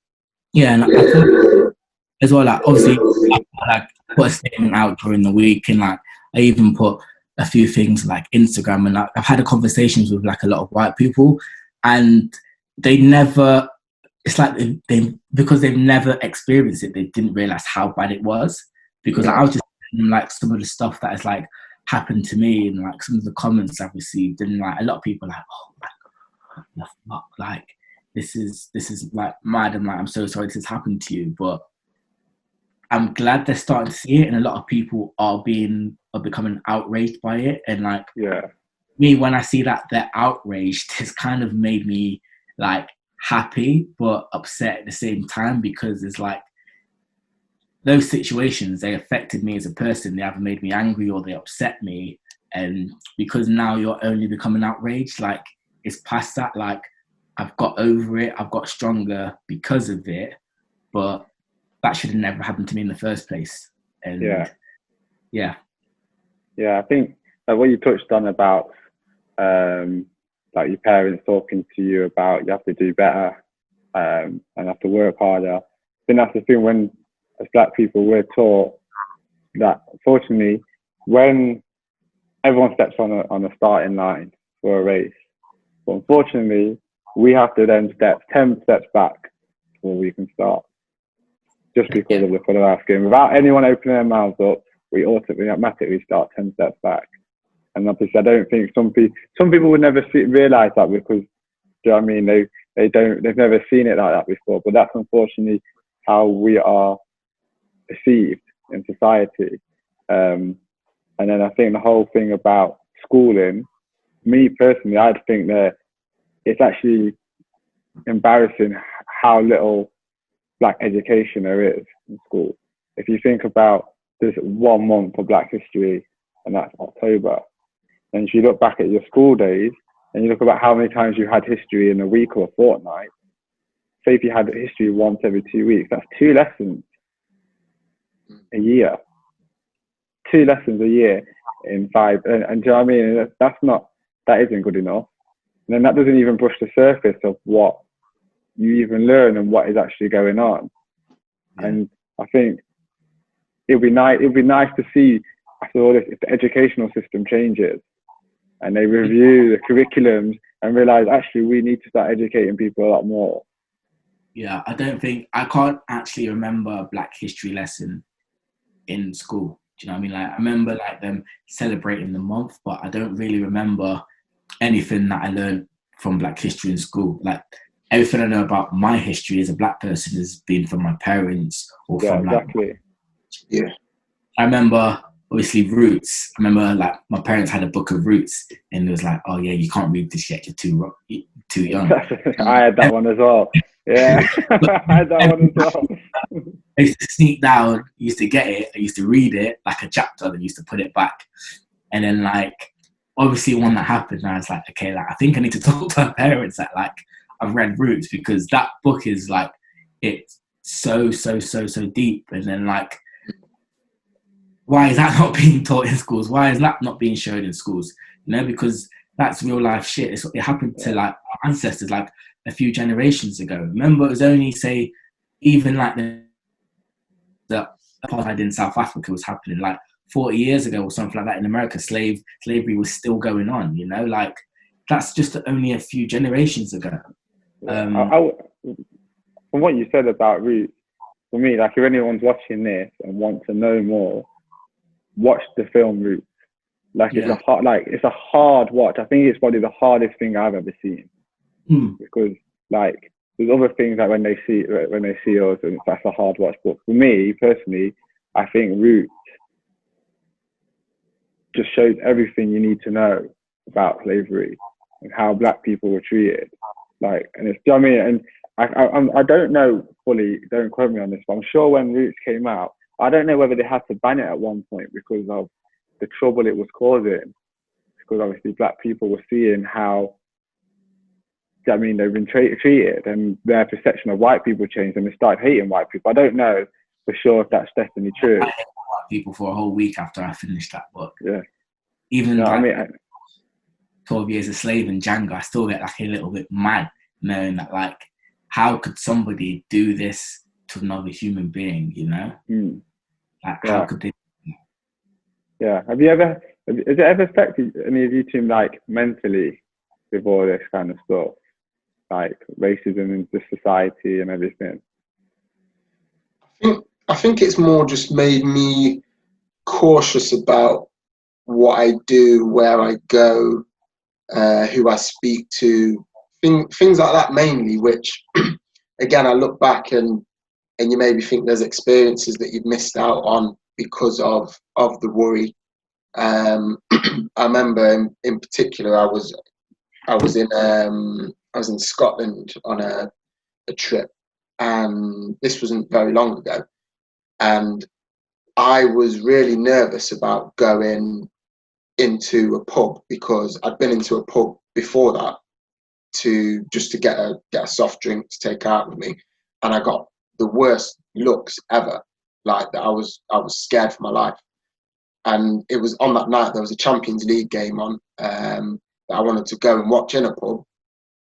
Yeah, and I thought as well, like obviously, like put a statement out during the week, and like I even put a few things like Instagram, and like, I've had conversations with like a lot of white people, and they never. It's like they because they've never experienced it, they didn't realize how bad it was. Because like, I was just like some of the stuff that has like happened to me, and like some of the comments I've received, and like a lot of people are like, oh my God, the fuck, like this is like mad, and like I'm so sorry this has happened to you, but I'm glad they're starting to see it, and a lot of people are becoming outraged by it, and like me, when I see that they're outraged, it's kind of made me like happy but upset at the same time, because it's like those situations, they affected me as a person. They either made me angry or they upset me, and because now you're only becoming outraged, like it's past that. Like I've got over it, I've got stronger because of it, but that should have never happened to me in the first place. And yeah, I think what you touched on about like your parents talking to you about you have to do better and have to work harder. I think that's the thing, when as Black people we're taught that unfortunately when everyone steps on a starting line for a race, but unfortunately we have to then step 10 steps back before we can start, just because of the colour of our skin. Without anyone opening their mouths up, we automatically start 10 steps back. And obviously I don't think some people would never realise that, because do you know what I mean, they've never seen it like that before. But that's unfortunately how we are perceived in society. And then I think the whole thing about schooling, me personally, I'd think that it's actually embarrassing how little Black education there is in school. If you think about there's 1 month of Black history, and that's October, and if you look back at your school days and you look about how many times you had history in a week or a fortnight, say if you had history once every 2 weeks, that's 2 lessons a year. 2 lessons a year in 5, and do you know what I mean? That isn't good enough. And then that doesn't even brush the surface of what you even learn and what is actually going on. And I think it'd be nice to see after all this, if the educational system changes and they review the curriculums and realize actually we need to start educating people a lot more. Yeah, I can't actually remember a Black history lesson in school. Do you know what I mean? Like I remember like them celebrating the month, but I don't really remember anything that I learned from Black history in school. Like everything I know about my history as a Black person has been from my parents or from exactly. I remember obviously roots. I remember like my parents had a book of roots, and it was like, oh yeah, you can't read this yet, you're too young. I had that one as well. Yeah, I had that one as well. I used to sneak down, used to get it, I used to read it like a chapter, then used to put it back. And then like obviously when that happened, I was like, okay, like I think I need to talk to my parents that like I've read Roots, because that book is like, it's so deep. And then like, why is that not being taught in schools? Why is that not being shown in schools? You know, because that's real life shit. It happened to like our ancestors like a few generations ago. Remember, it was only say even like the apartheid in South Africa was happening like 40 years ago or something like that. In America, slavery was still going on. You know, like that's just only a few generations ago. From what you said about Roots, for me, like if anyone's watching this and want to know more, watch the film Roots. Like it's a hard watch. I think it's probably the hardest thing I've ever seen, because like there's other things like when they see us, and that's a hard watch. But for me personally, I think Roots just shows everything you need to know about slavery and how black people were treated. Like, and it's, do you know what I mean? And I don't know fully, don't quote me on this, but I'm sure when Roots came out, I don't know whether they had to ban it at one point because of the trouble it was causing. Because obviously black people were seeing how, I mean, they've been treated, and their perception of white people changed, and they started hating white people. I don't know for sure if that's definitely true. I hated white people for a whole week after I finished that book. Yeah. Even No, like, I mean, 12 Years a Slave in Django, I still get like a little bit mad knowing that, like, how could somebody do this to another human being, you know? Like, how could they? Yeah. Has it ever affected any of you two, like, mentally with all this kind of stuff? Like racism in the society and everything? I think it's more just made me cautious about what I do, where I go, who I speak to, things like that mainly, which again, I look back and you maybe think there's experiences that you've missed out on because of the worry. I remember in particular, I was in Scotland on a trip, and this wasn't very long ago, and I was really nervous about going into a pub because I'd been into a pub before that to get a soft drink to take out with me, and I got the worst looks ever. Like that, I was scared for my life. And it was on that night there was a Champions League game on that I wanted to go and watch in a pub.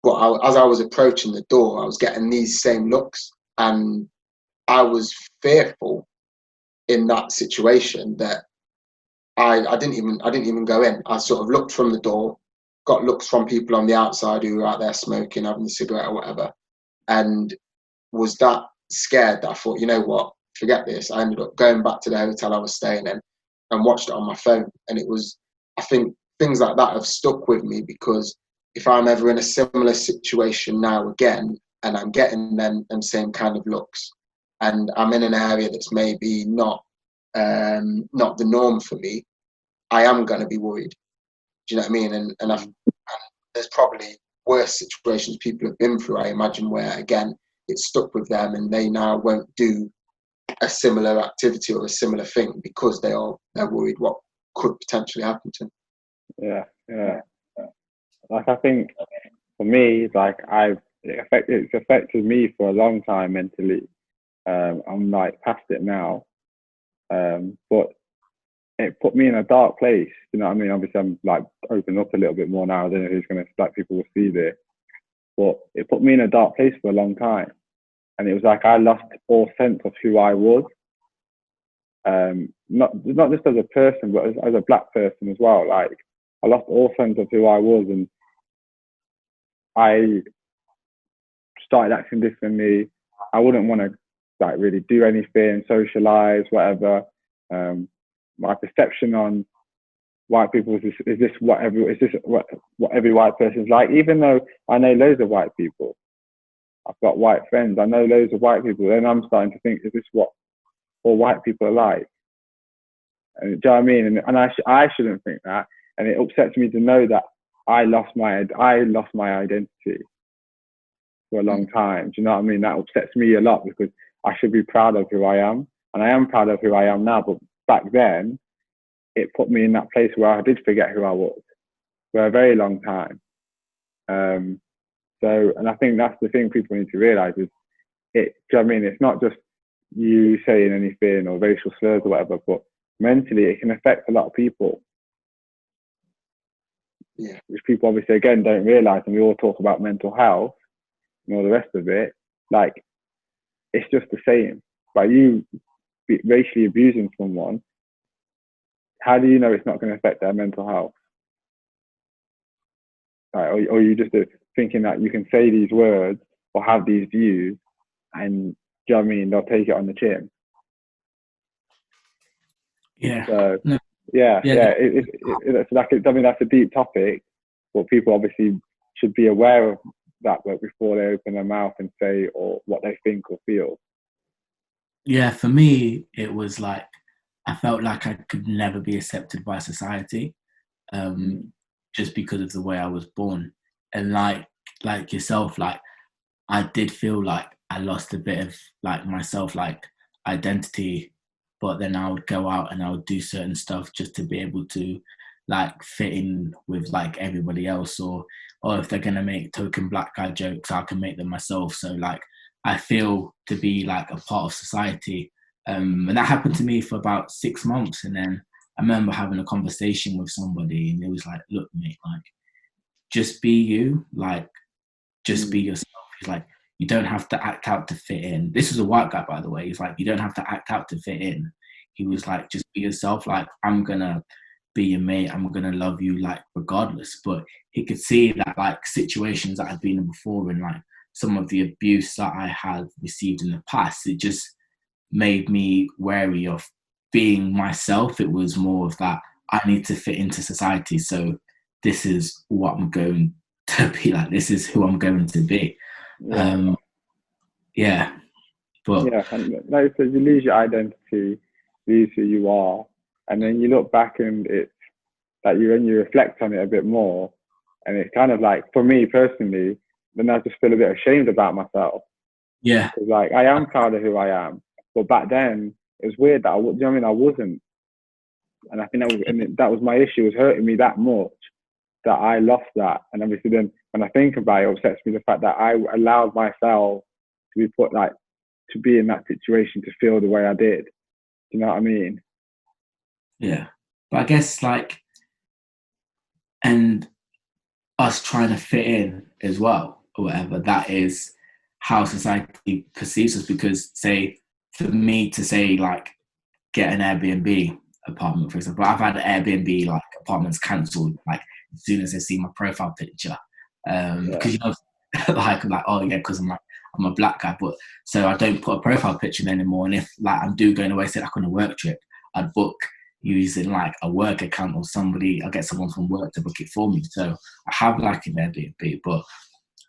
But as I was approaching the door, I was getting these same looks, and I was fearful in that situation that I didn't even go in. I sort of looked from the door, got looks from people on the outside who were out there smoking, having a cigarette or whatever, and was that scared that I thought, you know what, forget this. I ended up going back to the hotel I was staying in and watched it on my phone. And it was, I think things like that have stuck with me, because if I'm ever in a similar situation now again, and I'm getting them same kind of looks, and I'm in an area that's maybe not the norm for me, I am going to be worried. Do you know what I mean? And there's probably worse situations people have been through, I imagine, where again it's stuck with them and they now won't do a similar activity or a similar thing because they're worried what could potentially happen to them. Yeah. Like, I think for me, like, it's affected me for a long time mentally. I'm like past it now, but it put me in a dark place. You know what I mean? Obviously, I'm like opening up a little bit more now. I don't know who's black people will see this, but it put me in a dark place for a long time, and it was like I lost all sense of who I was. Not just as a person, but as a black person as well. Like, I lost all sense of who I was, and I started acting differently. I wouldn't want to like really do anything, socialize, whatever. My perception on white people is this what every white person's like. Even though I know loads of white people, I've got white friends, I know loads of white people, then I'm starting to think, is this what all white people are like? And, do you know what I mean? And I shouldn't think that. And it upsets me to know that I lost my identity for a long time. Do you know what I mean? That upsets me a lot, because I should be proud of who I am, and I am proud of who I am now. But back then, it put me in that place where I did forget who I was for a very long time. And I think that's the thing people need to realize is do you know what I mean? It's not just you saying anything or racial slurs or whatever, but mentally it can affect a lot of people. Yeah. Which people obviously again don't realize, and we all talk about mental health and all the rest of it. Like, it's just the same. By you racially abusing someone, how do you know it's not going to affect their mental health? Right? Or you just thinking that you can say these words or have these views, and do you know what I mean? They'll take it on the chin. Yeah. So, no. Yeah. It's like, I mean, that's a deep topic, but people obviously should be aware of that before they open their mouth and say or what they think or feel? Yeah, for me, it was like I felt like I could never be accepted by society, just because of the way I was born. And like yourself, like I did feel like I lost a bit of like myself, like identity, but then I would go out and I would do certain stuff just to be able to like fit in with like everybody else, or if they're gonna make token black guy jokes, I can make them myself. So like I feel to be like a part of society. And that happened to me for about 6 months, and then I remember having a conversation with somebody, and it was like, "Look, mate, like just be you, like just be yourself." He's like, "You don't have to act out to fit in." This was a white guy, by the way. He's like, "You don't have to act out to fit in." He was like, "Just be yourself. Like I'm gonna be your mate. I'm gonna love you, like regardless." But he could see that like situations that I'd been in before, and like some of the abuse that I had received in the past, it just made me wary of being myself. It was more of that I need to fit into society. So this is what I'm going to be like. This is who I'm going to be. Yeah. Yeah. But Yeah, and like I said, you lose your identity, lose who you are, and then you look back and it's like when you reflect on it a bit more, and it's kind of like for me personally, then I just feel a bit ashamed about myself yeah, because like I am proud of who I am, but back then it was weird that you know what I mean, I wasn't, and I think that was my issue, it was hurting me that much that I lost that, and obviously then when I think about it, it upsets me the fact that I allowed myself to be put like to be in that situation to feel the way I did. Do you know what I mean? yeah. But I guess like, and us trying to fit in as well, or whatever, that is how society perceives us. Because say, for me to say like, get an Airbnb apartment, for example, I've had Airbnb like apartments cancelled like as soon as they see my profile picture, Yeah. because you know, like I'm like, oh yeah, because I'm a black guy, but so I don't put a profile picture anymore. And if like I'm going away, say like on a work trip, I'd book using like a work account or somebody. I'll get someone from work to book it for me. So I have like an Airbnb, but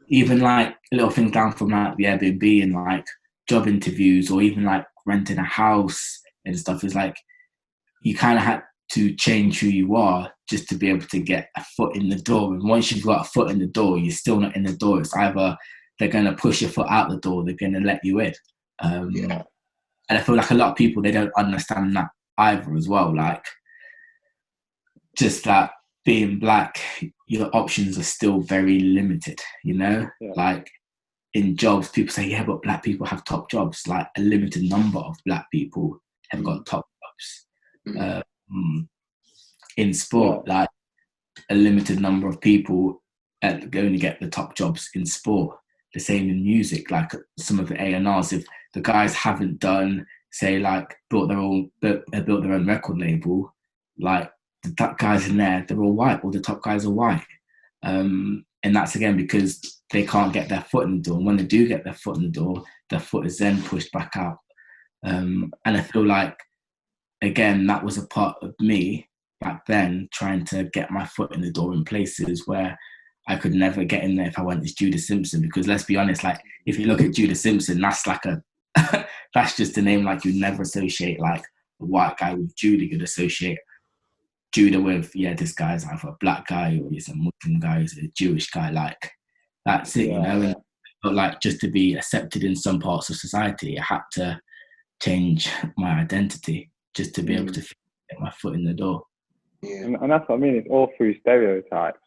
even like little things down from like the Airbnb and like job interviews or even like renting a house and stuff is like you kind of had to change who you are just to be able to get a foot in the door. And once you've got a foot in the door, you're still not in the door. It's either they're going to push your foot out the door, they're going to let you in. Yeah. And I feel like a lot of people, they don't understand that either as well. Like just that being black, your options are still very limited, you know? Yeah. Like in jobs, people say, yeah, but black people have top jobs. Like a limited number of black people have got top jobs. In Yeah. sport, like a limited number of people only get the top jobs in sport. The same in music, like some of the A&Rs, if the guys haven't done, say, like built their own record label, like the top guys in there, they're all white, all the top guys are white. And that's again because they can't get their foot in the door. And when they do get their foot in the door, their foot is then pushed back out. And I feel like, again, that was a part of me back then trying to get my foot in the door in places where I could never get in there if I went as Judah Simpson. Because let's be honest, like if you look at Judah Simpson, that's like a that's just a name like you never associate like a white guy with Judah. You'd associate Judah with, yeah, this guy's either a black guy or he's a Muslim guy, he's a Jewish guy. Like that's it, you know. And but like just to be accepted in some parts of society, I had to change my identity just to be able to get my foot in the door. Yeah. And that's what I mean. It's all through stereotypes.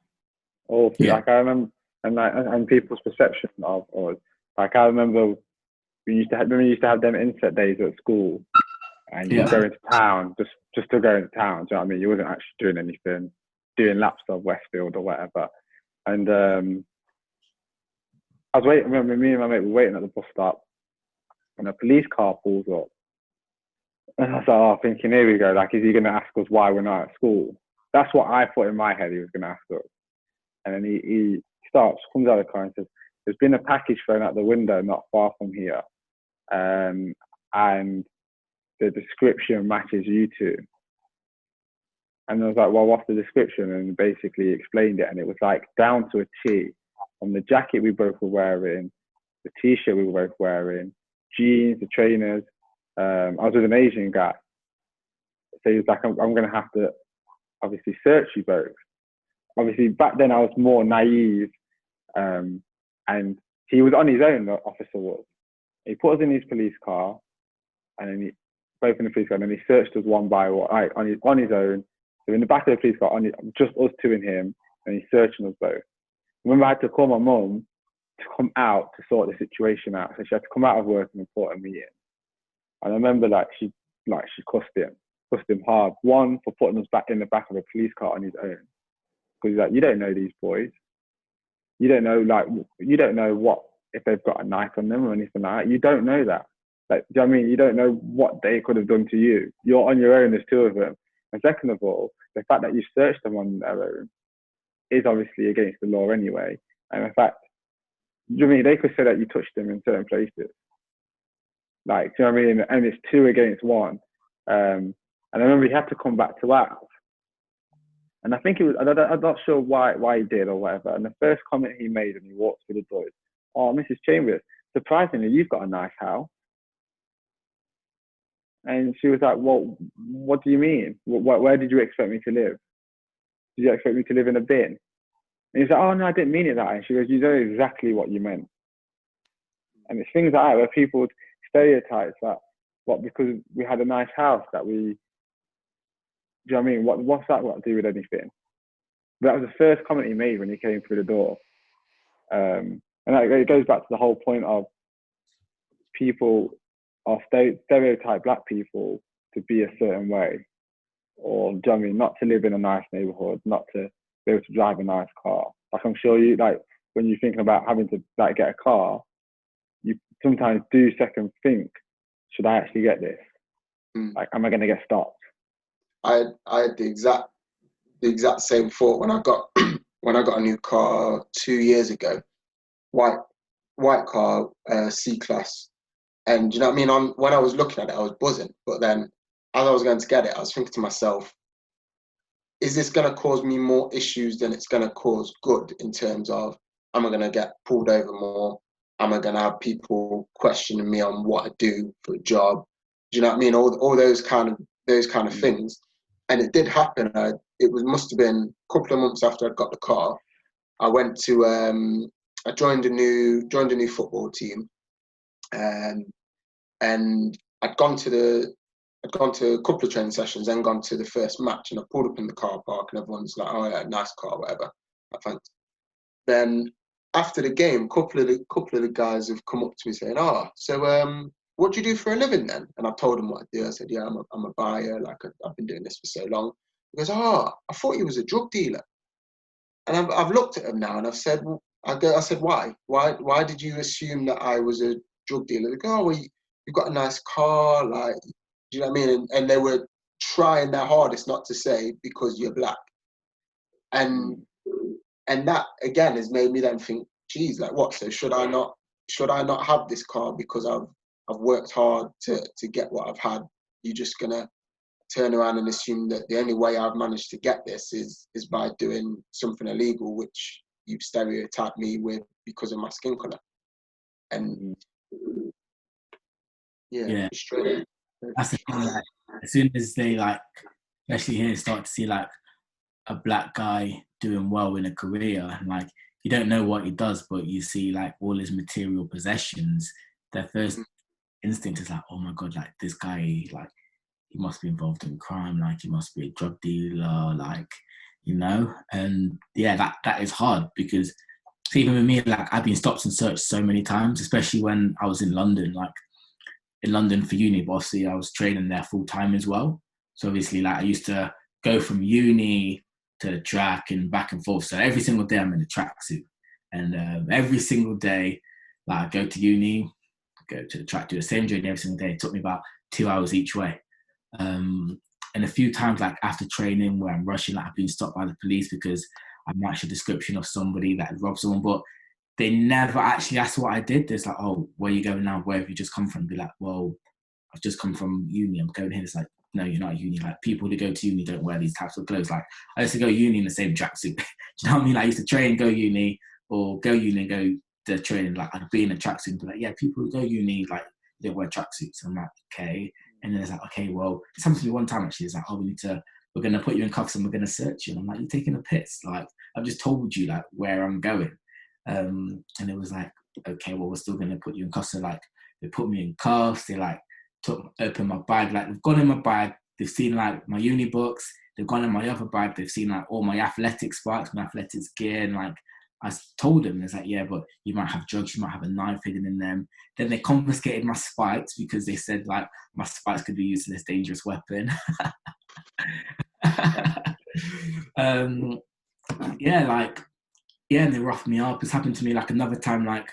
All through, Yeah. like I remember, and people's perception of us. Like I remember, we used to have them inset days at school, and you go into town just to go into town. Do you know what I mean? You wasn't actually doing anything, doing laps of Westfield or whatever. And I was waiting. I remember me and my mate were waiting at the bus stop, and a police car pulls up. And I was like, oh, thinking, here we go. Like, is he going to ask us why we're not at school? That's what I thought in my head he was going to ask us. And then he comes out of the car and says, there's been a package thrown out the window not far from here. And the description matches you two. And I was like, well, what's the description? And basically explained it. And it was like down to a T. from the jacket we both were wearing, the t-shirt we were both wearing, jeans, the trainers. I was with an Asian guy. So he was like, I'm going to have to obviously search you both. Obviously, back then I was more naive, and he was on his own, the officer was. He put us in his police car, and then both in the police car, and then he searched us one by one, on his own. So in the back of the police car, just us two and him, and he's searching us both. I remember I had to call my mum to come out to sort the situation out. So she had to come out of work and report a meeting. And I remember she cussed him hard. One, for putting us back in the back of a police car on his own. Because he's like, you don't know these boys. You don't know what, if they've got a knife on them or anything like that. You don't know that. Like, do you know what I mean? You don't know what they could have done to you. You're on your own, there's two of them. And second of all, the fact that you searched them on their own is obviously against the law anyway. And in fact, do you know what I mean? They could say that you touched them in certain places. Like, do you know what I mean? And it's 2 against 1. And I remember he had to come back to ours. And I think it was, I'm not sure why he did or whatever. And the first comment he made when he walked through the door is, "Oh, Mrs. Chambers, surprisingly, you've got a nice house." And she was like, "Well, what do you mean? Where did you expect me to live? Did you expect me to live in a bin?" And he's like, "Oh, no, I didn't mean it that way." And she goes, "You know exactly what you meant." And it's things like that where people stereotype that, because we had a nice house that we, do you know what I mean? What's that got to do with anything? But that was the first comment he made when he came through the door. And it goes back to the whole point of people stereotype black people to be a certain way. Or, do you know what I mean? Not to live in a nice neighborhood, not to be able to drive a nice car. Like, I'm sure you, like, when you're thinking about having to, like, get a car, you sometimes do second think, should I actually get this? Like, am I going to get stopped? I had the exact same thought when I got a new car 2 years ago, white car, C-Class, and do you know what I mean? When I was looking at it, I was buzzing, but then as I was going to get it, I was thinking to myself, is this going to cause me more issues than it's going to cause good, in terms of, am I going to get pulled over more? Am I going to have people questioning me on what I do for a job? Do you know what I mean? All those kind of things. And it did happen. Must have been a couple of months after I'd got the car. I went to I joined a new football team, and I'd gone to a couple of training sessions, then gone to the first match, and I pulled up in the car park, and everyone's like, "Oh yeah, nice car, whatever." Thanks. Then after the game, a couple of the guys have come up to me saying, "Oh, so what do you do for a living then?" And I told them what I do. I said, "Yeah, I'm a buyer. Like, I've been doing this for so long." He goes, "Oh, I thought you was a drug dealer." And I've looked at him now, and I've said, I said, "Why? Why did you assume that I was a drug dealer?" They go, "Oh, well, you've got a nice car, like, do you know what I mean?" And they were trying their hardest not to say, "because you're black." And that again has made me then think, geez, like, what? So should I not have this car because I've worked hard to get what I've had? You're just gonna turn around and assume that the only way I've managed to get this is by doing something illegal, which you've stereotyped me with because of my skin color. And yeah. Straight. That's the thing. Like, as soon as they, like, especially here, start to see like a black guy doing well in a career, and like, you don't know what he does, but you see like all his material possessions, their first instinct is like, "Oh my God, like, this guy, like, he must be involved in crime, like, he must be a drug dealer, like, you know." And yeah, that is hard, because even with me, like, I've been stopped and searched so many times, especially when I was in London, like in London for uni, but obviously I was training there full time as well. So obviously, like, I used to go from uni to the track and back and forth. So every single day I'm in a tracksuit, and every single day, like, I go to uni, go to the track, do the same journey every single day. It took me about 2 hours each way. And a few times, like, after training where I'm rushing, like, I've been stopped by the police because I matched a description of somebody that had robbed someone, but they never actually asked what I did. It's like, "Oh, where are you going now? Where have you just come from?" Be like, "Well, I've just come from uni. I'm going here." It's like, "No, you're not at uni. Like, people who go to uni don't wear these types of clothes." Like, I used to go uni in the same tracksuit. Do you know what I mean? Like, I used to train, go uni, or go uni and go to training, like I'd be in a tracksuit and be like, yeah, people who go uni, like, they don't wear tracksuits. I'm like, okay. And then it's like, okay, well, it's happened to me one time actually. It's like, oh, we're going to put you in cuffs and we're going to search you. And I'm like, you're taking a piss. Like, I've just told you, like, where I'm going. And it was like, okay, well, we're still going to put you in cuffs. So, like, they put me in cuffs. They, like, open my bag. Like, they've gone in my bag. They've seen, like, my uni books. They've gone in my other bag. They've seen, like, all my athletic spikes, my athletics gear. And, like, I told them, it's like, yeah, but you might have drugs, you might have a knife hidden in them. Then they confiscated my spikes because they said, like, my spikes could be used in this dangerous weapon. And they roughed me up. It's happened to me, like, another time, like,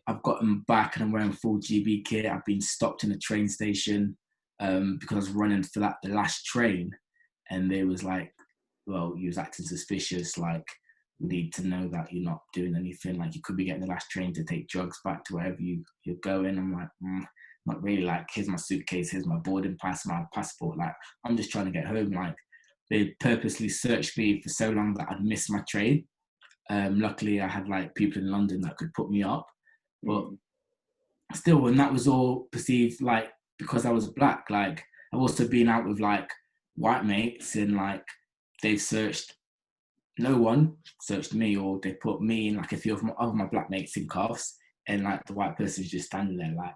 I've gotten back and I'm wearing full GB kit. I've been stopped in a train station because I was running for, like, the last train. And they was like, well, you was acting suspicious, like, we need to know that you're not doing anything, like, you could be getting the last train to take drugs back to wherever you're going. I'm like, not really, like, here's my suitcase, here's my boarding pass, my passport, like, I'm just trying to get home. Like, they purposely searched me for so long that I'd missed my train. Luckily I had, like, people in London that could put me up, but still, when that was all perceived, like, because I was black, like, I've also been out with, like, white mates and, like, they've searched, no one searched me, or they put me and, like, a few of my black mates in cuffs, and, like, the white person's just standing there like,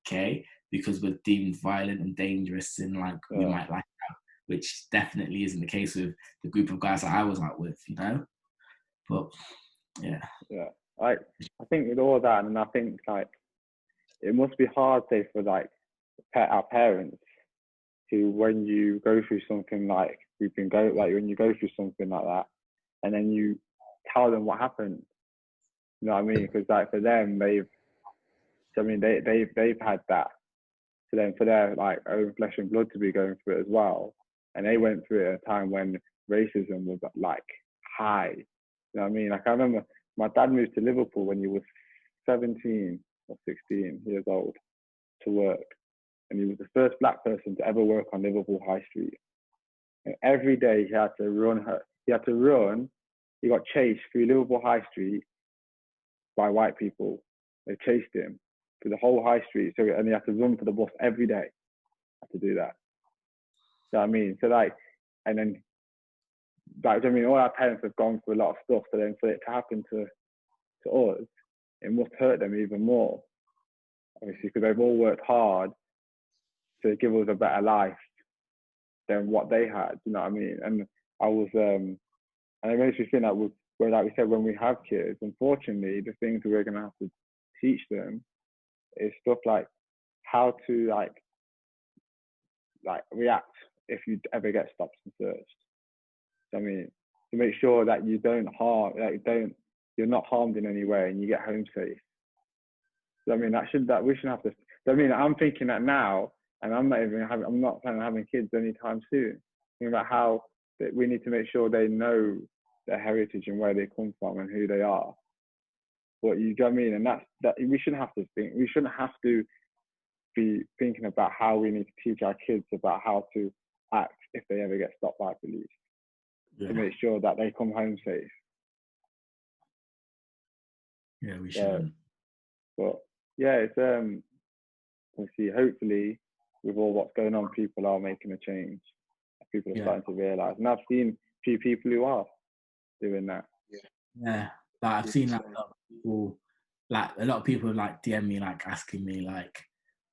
okay, because we're deemed violent and dangerous and, like, we might like that, which definitely isn't the case with the group of guys that I was out with, you know. But yeah, I think with all that, and I think, like, it must be hard, say, for, like, our parents, who, when you go through something like we've been going, like, when you go through something like that, and then you tell them what happened, you know what I mean? Because, like, for them, they've had that. So then, for their, like, own flesh and blood to be going through it as well, and they went through it at a time when racism was, like, high. You know what I mean? Like, I remember my dad moved to Liverpool when he was 17 or 16 years old to work, and he was the first black person to ever work on Liverpool High Street. And every day he had to run. He got chased through Liverpool High Street by white people. They chased him through the whole high street. And he had to run for the bus every day. Had to do that. You know what I mean? So, like, and then, like, I mean, all our parents have gone through a lot of stuff. So then, for it to happen to us, it must hurt them even more. Obviously, because they've all worked hard to give us a better life than what they had. You know what I mean? And and it makes me think that like we said, when we have kids, unfortunately, the things we're going to have to teach them is stuff like how to, like react if you ever get stopped and searched. I mean, to make sure that you don't harm, you're not harmed in any way, and you get home safe. So, I mean, we shouldn't have to. I mean, I'm thinking that now, and I'm not planning on having kids anytime soon. Thinking about how that we need to make sure they know their heritage and where they come from and who they are. But you know what I mean? And that we shouldn't have to think. We shouldn't have to be thinking about how we need to teach our kids about how to act if they ever get stopped by police, to make sure that they come home safe. Yeah, we should. But yeah, it's we'll see. Hopefully, with all what's going on, people are making a change. People are starting to realise, and I've seen a few people who are doing that. Yeah, like, I've seen, like, a lot of people, like, a lot of people, like, DM me, like, asking me, like,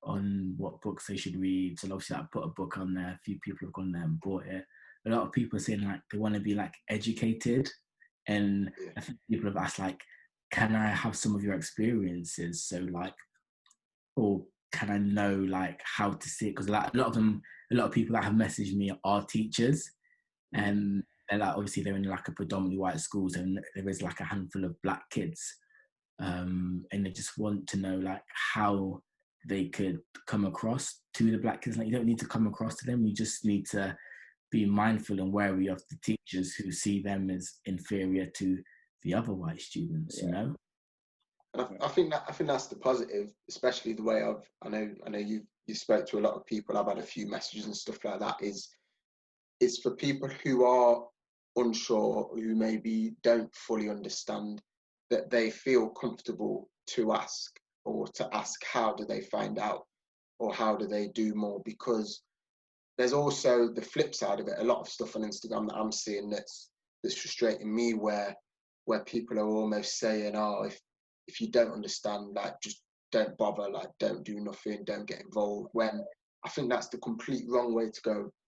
on what books they should read. So obviously I put a book on there. A few people have gone there and bought it. A lot of people are saying, like, they want to be, like, educated, and I think people have asked, like, can I have some of your experiences? So, like, or can I know, like, how to see it? Because, like, a lot of people that have messaged me are teachers, and they're, like, obviously they're in, like, a predominantly white schools, and there is, like, a handful of black kids, and they just want to know, like, how they could come across to the black kids. Like, you don't need to come across to them. You just need to be mindful and wary of the teachers who see them as inferior to the other white students. You know. And I think that's the positive, especially the way I know you spoke to a lot of people. I've had a few messages and stuff like that. Is for people who are unsure, who maybe don't fully understand that they feel comfortable to ask, or to ask how do they find out, or how do they do more. Because there's also the flip side of it. A lot of stuff on Instagram that I'm seeing that's frustrating me, where people are almost saying, oh, if you don't understand, like, just don't bother, like, don't do nothing, don't get involved, when I think that's the complete wrong way to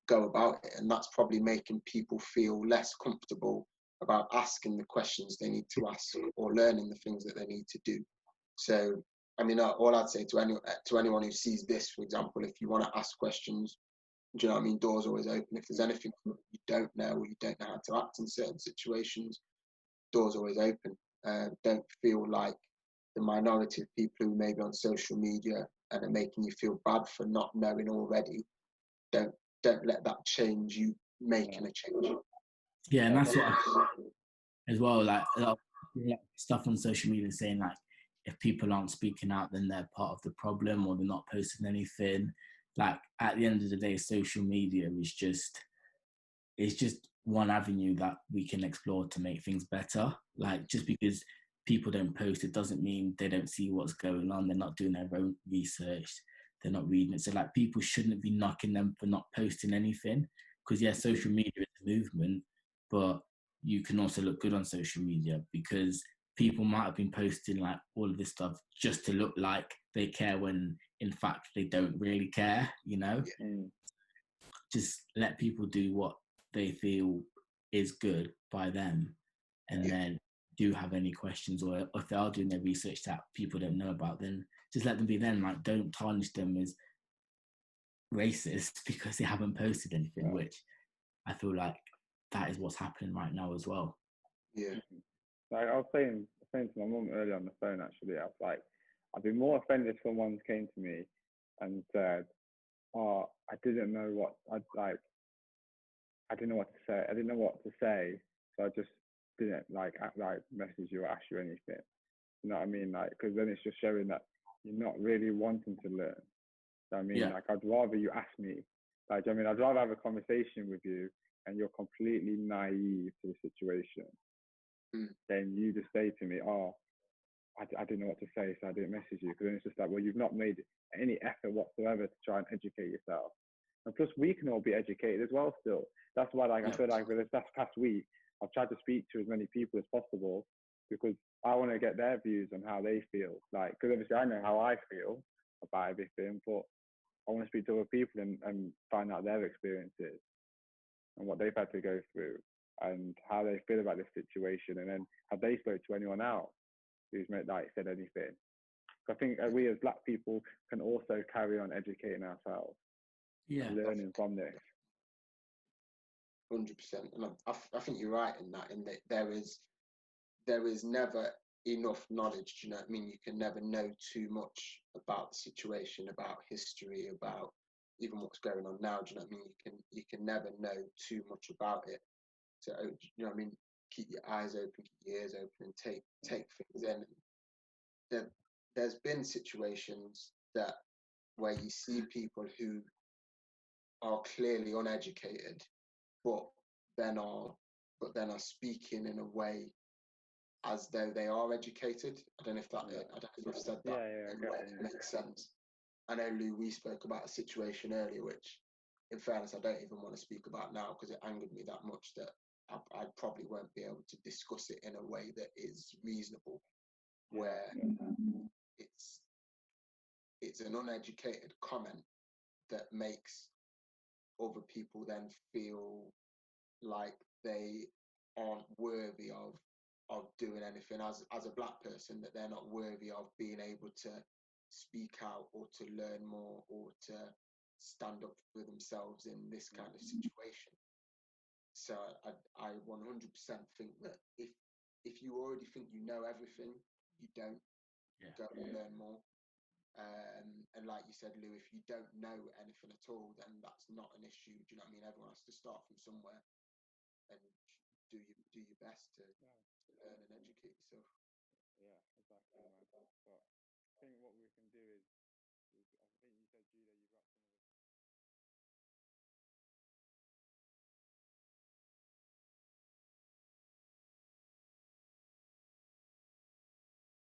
go about it. And that's probably making people feel less comfortable about asking the questions they need to ask, or learning the things that they need to do. So, I mean, all I'd say to anyone who sees this, for example, if you want to ask questions, do you know what I mean? Doors always open. If there's anything you don't know, or you don't know how to act in certain situations, doors always open. Don't feel like the minority of people who may be on social media and are making you feel bad for not knowing already. Don't let that change you making a change. Yeah, and that's what as well. Like a lot of stuff on social media saying, like, if people aren't speaking out, then they're part of the problem, or they're not posting anything. Like, at the end of the day, social media is just one avenue that we can explore to make things better. Like, just because people don't post, it doesn't mean they don't see what's going on. They're not doing their own research. They're not reading it. So, like, people shouldn't be knocking them for not posting anything. Because, yeah, social media is a movement, but you can also look good on social media, because people might have been posting like all of this stuff just to look like they care, when in fact they don't really care, you know? Yeah. Just let people do what they feel is good by them. And then do have any questions, or if they are doing their research that people don't know about, then just let them be then. Like, don't tarnish them as racist because they haven't posted anything, which I feel like that is what's happening right now as well. Yeah. Like I was saying to my mum earlier on the phone, actually, I was like, I'd be more offended if someone came to me and said, oh, I didn't know what I didn't know what to say. I didn't know what to say, so I just didn't message you or ask you anything. You know what I mean? Like, because then it's just showing that you're not really wanting to learn. So, I mean, like, I'd rather you ask me. Like, I mean, I'd rather have a conversation with you and you're completely naive to the situation. Then you just say to me, oh, I didn't know what to say, so I didn't message you. Because then it's just like, well, you've not made any effort whatsoever to try and educate yourself. And plus, we can all be educated as well still. That's why, like, I feel like this past week, I've tried to speak to as many people as possible, because I want to get their views on how they feel. Like, because obviously I know how I feel about everything, but I want to speak to other people and find out their experiences and what they've had to go through and how they feel about this situation, and then have they spoke to anyone else who's said anything. So I think we as Black people can also carry on educating ourselves, learning from this. 100%. And I think you're right in that there is never enough knowledge. Do you know what I mean? You can never know too much about the situation, about history, about even what's going on now. Do you know what I mean? You can never know too much about it. So, you know what I mean? Keep your eyes open, keep your ears open, and take things in. There's been situations where you see people who are clearly uneducated, but then are speaking in a way as though they are educated. I don't know if I've said that in a way that makes sense. I know, Lou, we spoke about a situation earlier, which, in fairness, I don't even want to speak about now because it angered me that much that I probably won't be able to discuss it in a way that is reasonable, where it's an uneducated comment that makes other people then feel like they aren't worthy of doing anything as a Black person, that they're not worthy of being able to speak out or to learn more or to stand up for themselves in this kind of situation. So I 100% think that if you already think you know everything, you don't. Go and learn more. And like you said, Lou, if you don't know anything at all, then that's not an issue. Do you know what I mean? Everyone has to start from somewhere and do your best to learn and educate yourself. Yeah, exactly, man. But I think what we can do is